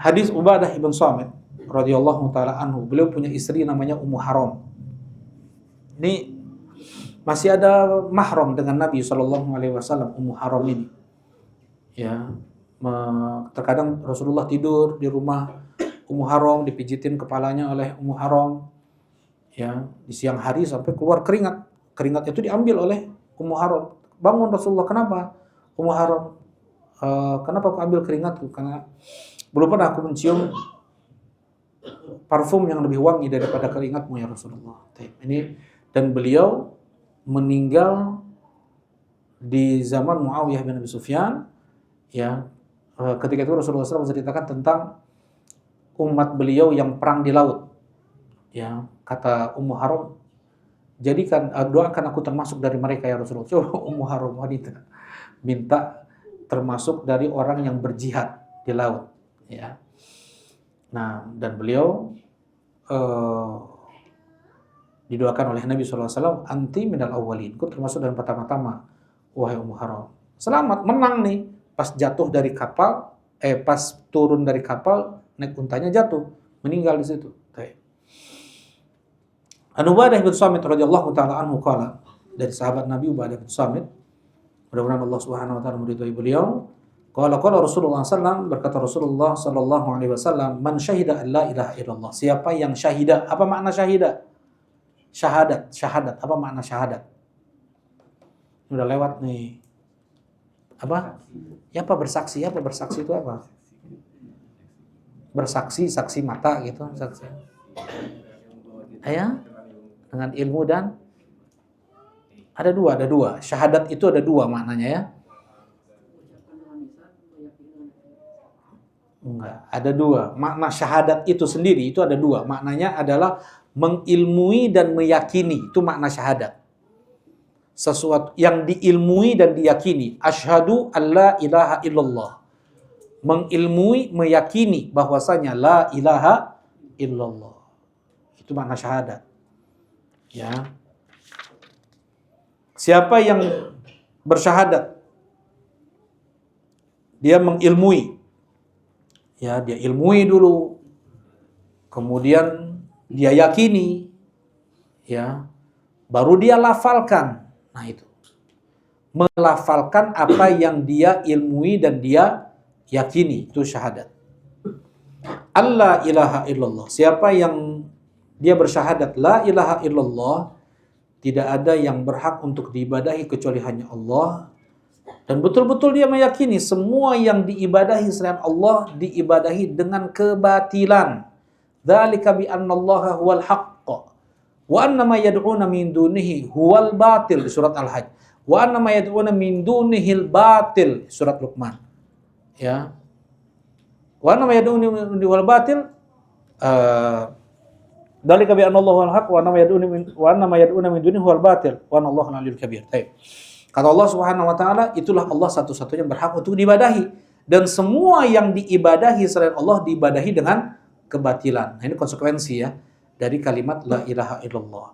Hadis Ubadah ibn Samit radhiyallahu taala anhu, beliau punya istri namanya Ummu Haram. Ini masih ada mahram dengan Nabi sallallahu alaihi wasallam, Ummu Haram ini. Ya, terkadang Rasulullah tidur di rumah Ummu Haram, dipijitin kepalanya oleh Ummu Haram. Ya, di siang hari sampai keluar keringat. Keringat itu diambil oleh Ummu Haram. Bangun Rasulullah, kenapa? Ummu Haram, kenapa aku ambil keringatku? Karena belum pernah aku mencium parfum yang lebih wangi daripada keringatmu ya Rasulullah. Ini, dan beliau meninggal di zaman Muawiyah bin Abi Sufyan. Ya, ketika itu Rasulullah SAW menceritakan tentang umat beliau yang perang di laut. Ya, kata Ummu Haram, jadikan doakan aku termasuk dari mereka ya Rasulullah. Coba Ummu Haram wanita minta termasuk dari orang yang berjihad di laut. Ya. Nah, dan beliau didoakan oleh Nabi SAW, anti minal awwalin, kau termasuk dalam pertama-tama, wahai Ummu Haram. Selamat, menang nih. Pas jatuh dari kapal, pas turun dari kapal, naik untanya jatuh, meninggal di situ. An Ubadah bin Samit radhiyallahu taala anhu qala, dari sahabat Nabi Ubadah bin Samit, mudah-mudahan Allah Subhanahu wa taala meridhai beliau. Qala Rasulullah SAW, berkata Rasulullah sallallahu alaihi wasallam, man syahida an la ilaha illallah. Siapa yang syahida? Apa makna syahida? Syahadat. Apa makna syahadat? Udah lewat nih. Apa? Ya apa bersaksi? Apa bersaksi itu apa? Bersaksi, saksi mata gitu, saksi. Ya? Dengan ilmu dan ada dua. Syahadat itu ada dua maknanya ya. Enggak, ada dua. Makna syahadat itu sendiri itu ada dua. Maknanya adalah mengilmui dan meyakini. Itu makna syahadat. Sesuatu yang diilmui dan diyakini. Asyhadu alla ilaha illallah. mengilmui, meyakini bahwasanya la ilaha illallah. Itu makna syahadat. Ya. Siapa yang bersyahadat, dia mengilmui. Ya, dia ilmui dulu. Kemudian dia yakini, ya. Baru dia lafalkan. Nah, itu. Melafalkan apa yang dia ilmui dan dia yakini, itu syahadat. Allah ilaha illallah. Siapa yang dia bersyahadat la ilaha illallah, tidak ada yang berhak untuk diibadahi kecuali hanya Allah, dan betul-betul dia meyakini semua yang diibadahi selain Allah diibadahi dengan kebatilan. Dzalika bi annallaha huwal haqq wa anna ma yad'una min dunihi huwal batil, surat Al-Hajj. Wa anna ma yad'una min dunihil batil, surat Luqman. Ya. Wa anna ma yad'una min dunihi huwal batil, dzalika bi annallaha huwal haqq wa anna ma yad'una min dunihi huwal batil wa anallahu al-'aliyyul kabir. Baik. Kata Allah Subhanahu wa taala, itulah Allah satu-satunya berhak untuk diibadahi, dan semua yang diibadahi selain Allah diibadahi dengan kebatilan. Nah, ini konsekuensi ya dari kalimat la ilaha illallah.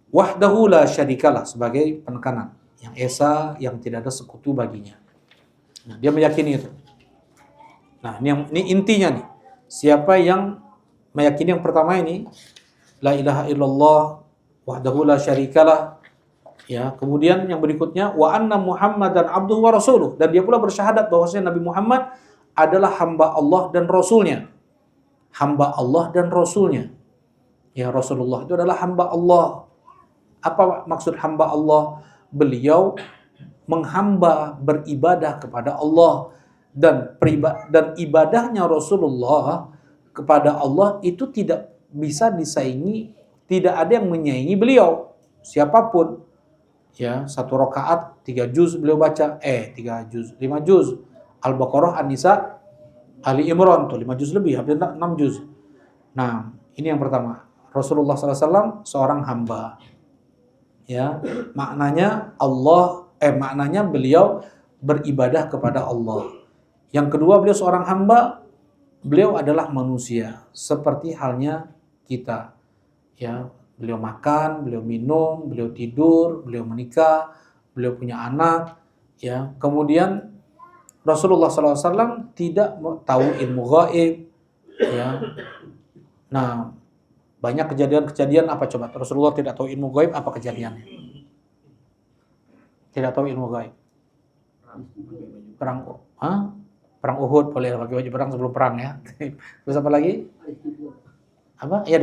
Wahdahu la syarikalah, sebagai penekanan, yang esa, yang tidak ada sekutu baginya. Nah, dia meyakini itu. Nah, ini intinya nih. Siapa yang meyakini yang pertama ini, la ilaha illallah wahdahu la syarikalah, ya, kemudian yang berikutnya wa anna Muhammadan abduhu wa rasuluh, dan dia pula bersyahadat bahwasanya Nabi Muhammad adalah hamba Allah dan rasulnya. Hamba Allah dan rasulnya. Ya, Rasulullah itu adalah hamba Allah. Apa maksud hamba Allah? Beliau menghamba, beribadah kepada Allah, dan ibadahnya Rasulullah kepada Allah itu tidak bisa disaingi, tidak ada yang menyaingi beliau, siapapun. Ya, 1 rakaat 3 juz beliau baca, 3 juz, 5 juz. Al-Baqarah, An-Nisa, Ali Imran tuh 5 juz lebih, hampir 6 juz. Nah, ini yang pertama. Rasulullah SAW seorang hamba. Ya, maknanya maknanya beliau beribadah kepada Allah. Yang kedua, beliau seorang hamba, beliau adalah manusia seperti halnya kita. Ya, beliau makan, beliau minum, beliau tidur, beliau menikah, beliau punya anak. Ya, kemudian Rasulullah SAW tidak tahu ilmu gaib. Ya. Nah, banyak kejadian-kejadian apa coba? Rasulullah tidak tahu ilmu gaib, apa kejadiannya? Tidak tahu ilmu gaib. Perang Uhud, boleh pakai baju perang sebelum perang ya. Terus apa lagi? Apa? Ya,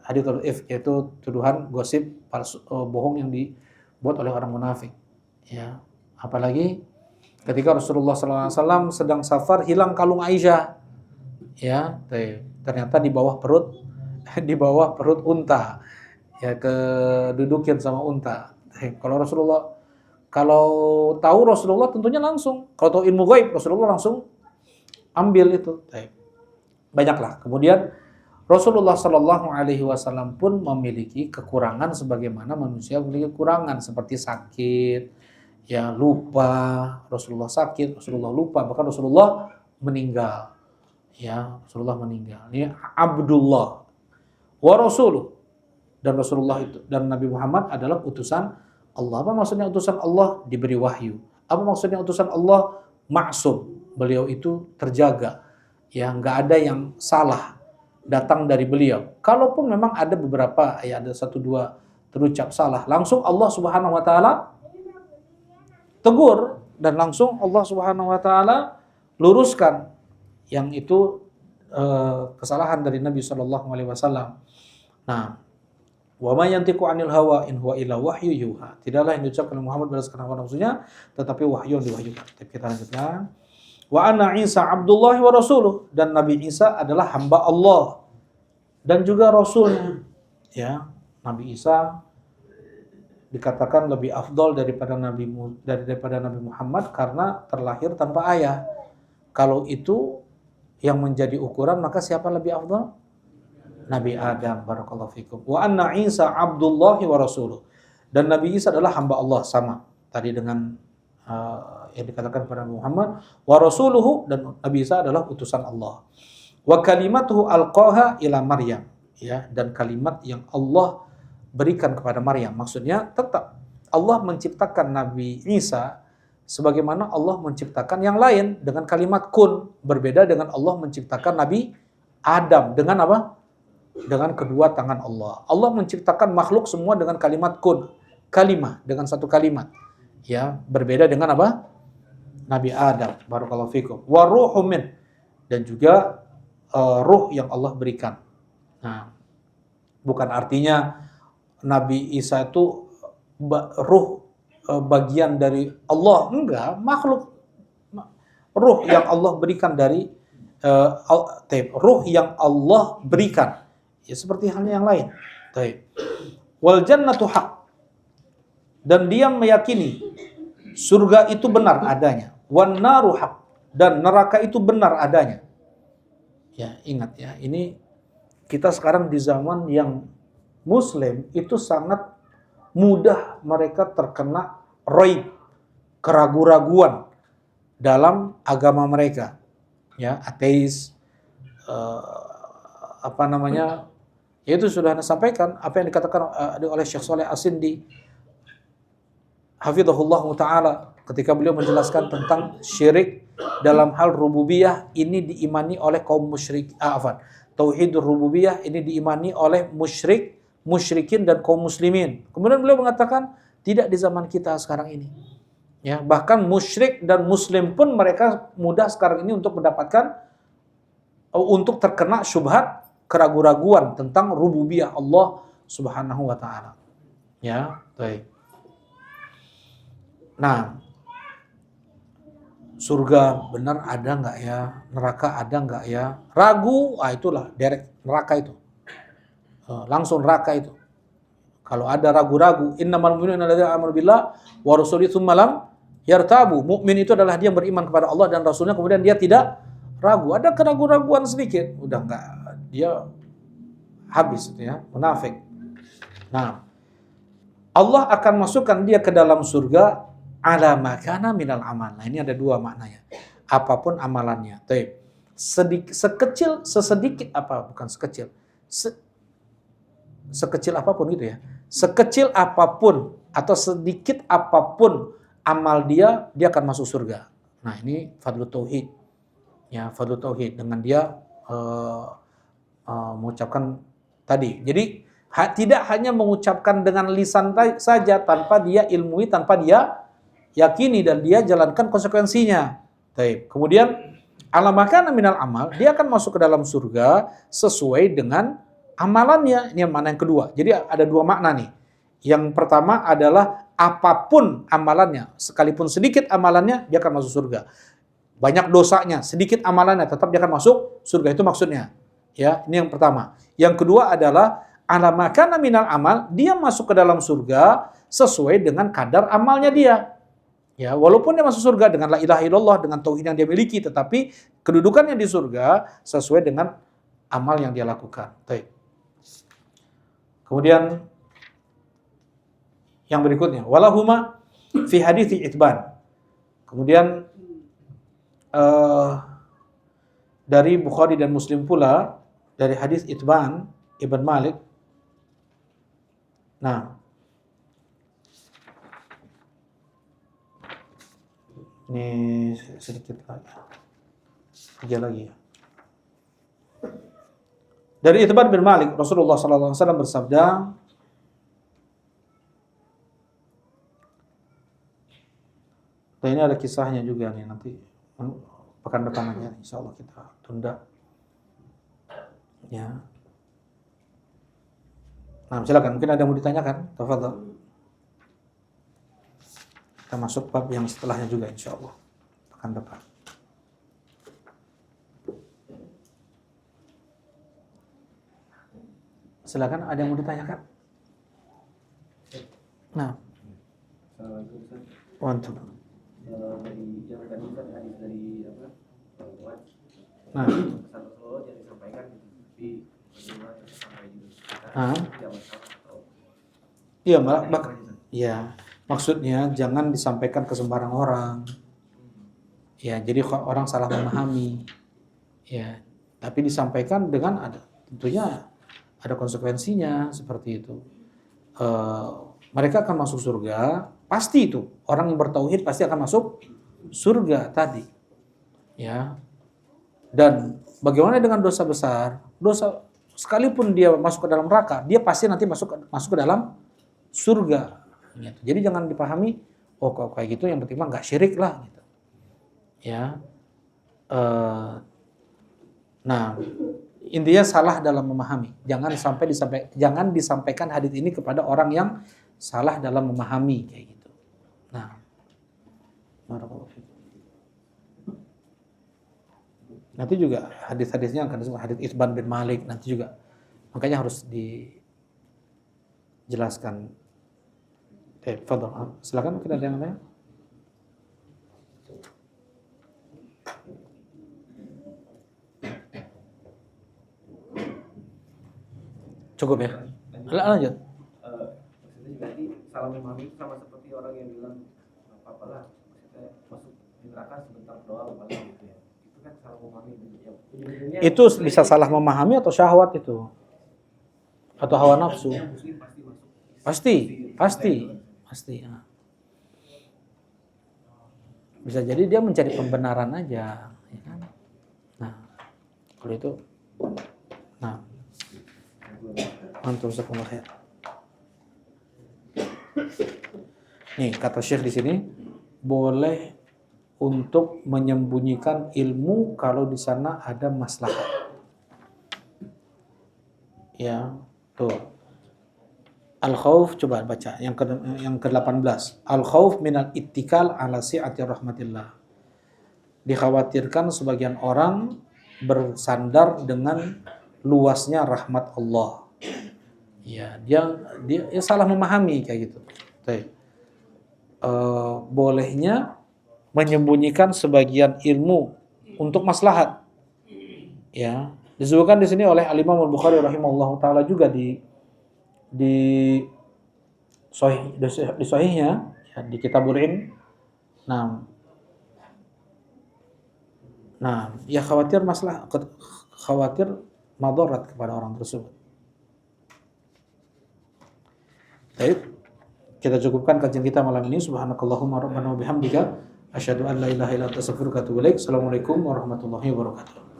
hadits if, yaitu tuduhan, gosip, palsu, bohong yang dibuat oleh orang munafik. Ya, apalagi ketika Rasulullah SAW sedang safar, hilang kalung Aisyah. Ya, ternyata di bawah perut unta. Ya, kedudukin sama unta. Kalau tahu Rasulullah tentunya langsung. Kalau tahu ilmu gaib, Rasulullah langsung ambil itu. Banyaklah. Kemudian Rasulullah Shallallahu Alaihi Wasallam pun memiliki kekurangan sebagaimana manusia memiliki kekurangan, seperti sakit, ya, lupa. Rasulullah sakit, Rasulullah lupa, bahkan Rasulullah meninggal. Ya, Rasulullah meninggal. Ini Abdullah wa Rasuluh, dan Rasulullah itu dan Nabi Muhammad adalah utusan Allah. Apa maksudnya utusan Allah? Diberi wahyu. Apa maksudnya utusan Allah? Maksum. Beliau itu terjaga. Ya, nggak ada yang salah datang dari beliau. Kalaupun memang ada beberapa, ya ada 1-2 terucap salah, langsung Allah Subhanahu wa taala tegur, dan langsung Allah Subhanahu wa taala luruskan yang itu kesalahan dari Nabi sallallahu alaihi wasallam. Nah, wa ma yantiqu 'anil hawa in huwa illa wahyu yuha. Tidaklah yang diucapkan oleh Muhammad berdasarkan hawa nafsunya, tetapi wahyu yang diwahyukan. Kita lanjutkan. Wa anna Isa Abdullah wa rasuluh, dan Nabi Isa adalah hamba Allah dan juga rasulnya. Ya, Nabi Isa dikatakan lebih afdal daripada Nabi Muhammad karena terlahir tanpa ayah. Kalau itu yang menjadi ukuran, maka siapa lebih afdal? Nabi Adam, barakallahu fikum. Wa anna Isa Abdullah wa rasuluh, dan Nabi Isa adalah hamba Allah, sama tadi dengan yang dikatakan kepada Muhammad, wa rasuluhu, dan Nabi Isa adalah utusan Allah. Wa kalimatuhu alqaha ila Maryam, ya, dan kalimat yang Allah berikan kepada Maryam. Maksudnya tetap Allah menciptakan Nabi Isa sebagaimana Allah menciptakan yang lain dengan kalimat kun, berbeda dengan Allah menciptakan Nabi Adam dengan apa? Dengan kedua tangan Allah. Allah menciptakan makhluk semua dengan kalimat kun, kalimah, dengan satu kalimat. Ya, berbeda dengan apa? Nabi Adam, barakallahu fikum. Wa ruhum min, dan juga ruh yang Allah berikan. Nah, bukan artinya Nabi Isa itu ruh bagian dari Allah, enggak, makhluk. Ruh yang Allah berikan dari ruh yang Allah berikan. Ya seperti halnya yang lain. Taib. Wal jannatu haq. Dan dia meyakini surga itu benar adanya. Wan naru haq. Dan neraka itu benar adanya. Ya, ingat ya, ini kita sekarang di zaman yang Muslim itu sangat mudah mereka terkena raib, keraguan-raguan dalam agama mereka. Ya, ateis, itu sudah Anda sampaikan apa yang dikatakan oleh Syekh Saleh As-Sindi hafizahullah taala ketika beliau menjelaskan tentang syirik dalam hal rububiyah ini diimani oleh kaum musyrik, tauhidur rububiyah ini diimani oleh musyrikin dan kaum muslimin. Kemudian beliau mengatakan tidak di zaman kita sekarang ini. Ya, bahkan musyrik dan muslim pun mereka mudah sekarang ini untuk terkena syubhat, keraguan-raguan tentang rububiyah Allah Subhanahu wa taala. Ya, baik. Nah, surga benar ada nggak ya? Neraka ada nggak ya? Ragu, itulah direct neraka itu. Langsung neraka itu. Kalau ada ragu-ragu, innamal mu'minuna alladzina amanu billah wa rasulihi tsumma lam yartabu. Mukmin itu adalah dia yang beriman kepada Allah dan Rasulnya, kemudian dia tidak ragu. Ada keraguan-raguan sedikit, udah enggak, dia habis itu ya, munafik. Nah, Allah akan masukkan dia ke dalam surga ala makana minal amal. Nah, ini ada dua maknanya. Apapun amalannya. Taib. Sekecil apapun gitu ya. Sekecil apapun atau sedikit apapun amal dia akan masuk surga. Nah, ini fadlu tauhid. Ya, fadlu tauhid dengan dia mengucapkan tadi. Jadi tidak hanya mengucapkan dengan lisan saja tanpa dia ilmui, tanpa dia yakini dan dia jalankan konsekuensinya. Baik. Kemudian alamakana minal amal, dia akan masuk ke dalam surga sesuai dengan amalannya. Ini makna yang kedua. Jadi ada dua makna nih. Yang pertama adalah apapun amalannya, sekalipun sedikit amalannya, dia akan masuk surga. Banyak dosanya, sedikit amalannya, tetap dia akan masuk surga. Itu maksudnya. Ya, ini yang pertama. Yang kedua adalah alamakana minal amal, dia masuk ke dalam surga sesuai dengan kadar amalnya dia. Ya, walaupun dia masuk surga dengan la ilaha illallah, dengan tauhid yang dia miliki, tetapi kedudukannya di surga sesuai dengan amal yang dia lakukan. Baik. Kemudian yang berikutnya, walahuma fi hadithi Itban. Kemudian dari Bukhari dan Muslim pula dari hadis Itban Ibn Malik. Nah, ini sedikit aja lagi ya. Dari Itban bin Malik, Rasulullah SAW bersabda, nah ini ada kisahnya juga nih, nanti pekan depan aja, insya Allah kita tunda. Ya. Nah, silakan, mungkin ada yang mau ditanyakan, tafadhol. Kita masuk bab yang setelahnya juga, insya Allah pekan depan. Silakan, ada yang mau ditanyakan? Nah. Wantun. Dari yang tadi kan hadis dari apa? Nah. Pesan Rasulullah yang disampaikan di bagaimana sampai juga. Iya, Mbak. Iya. Maksudnya jangan disampaikan ke sembarang orang. Ya, jadi orang salah memahami. Ya, tapi disampaikan dengan tentunya ada konsekuensinya seperti itu. Mereka akan masuk surga, pasti itu. Orang yang bertauhid pasti akan masuk surga tadi. Ya. Dan bagaimana dengan dosa besar? Dosa sekalipun dia masuk ke dalam neraka, dia pasti nanti masuk ke dalam surga. Gitu. Jadi jangan dipahami, oh kalau kayak gitu yang penting mah nggak syirik lah. Gitu. Ya. Nah, intinya salah dalam memahami. Jangan disampaikan hadits ini kepada orang yang salah dalam memahami kayak gitu. Nah, nanti juga hadis-hadisnya akan disebut hadits Itban bin Malik nanti juga. Makanya harus dijelaskan. Fadhal. Silakan mungkin ada yang lain. Cukup ya? Lanjut. Maksudnya juga tadi salah memahami itu sama seperti orang yang bilang apa lah, maksudnya masuk di neraka sebentar doang paling gitu ya. Itu kan salah memahami ya. Itu bisa salah memahami atau syahwat itu? Atau hawa nafsu? Muslim pasti masuk. Pasti. Ya. Bisa jadi dia mencari pembenaran aja, ya kan? Nah, kalau itu, nah, mantul sekolah ya. Nih kata Syekh di sini boleh untuk menyembunyikan ilmu kalau di sana ada maslahat. Ya, tuh. Al-khauf coba baca yang ke-18. Al-khauf minal ittikal ala si'ati rahmatillah. Dikhawatirkan sebagian orang bersandar dengan luasnya rahmat Allah. Ya, dia salah memahami kayak gitu. Bolehnya menyembunyikan sebagian ilmu untuk maslahat. Ya, disebutkan di sini oleh Al-Imam Al-Bukhari rahimahullahu taala juga di sahihnya ya, di Kitabul Ilm. Nah, ya khawatir madarat kepada orang tersebut. Baik, kita cukupkan kajian kita malam ini. Subhanakallahumma rabbana wa bihamdika asyhadu an la ilaha illa anta astaghfiruka wa atubu ilaik. Assalamualaikum warahmatullahi wabarakatuh.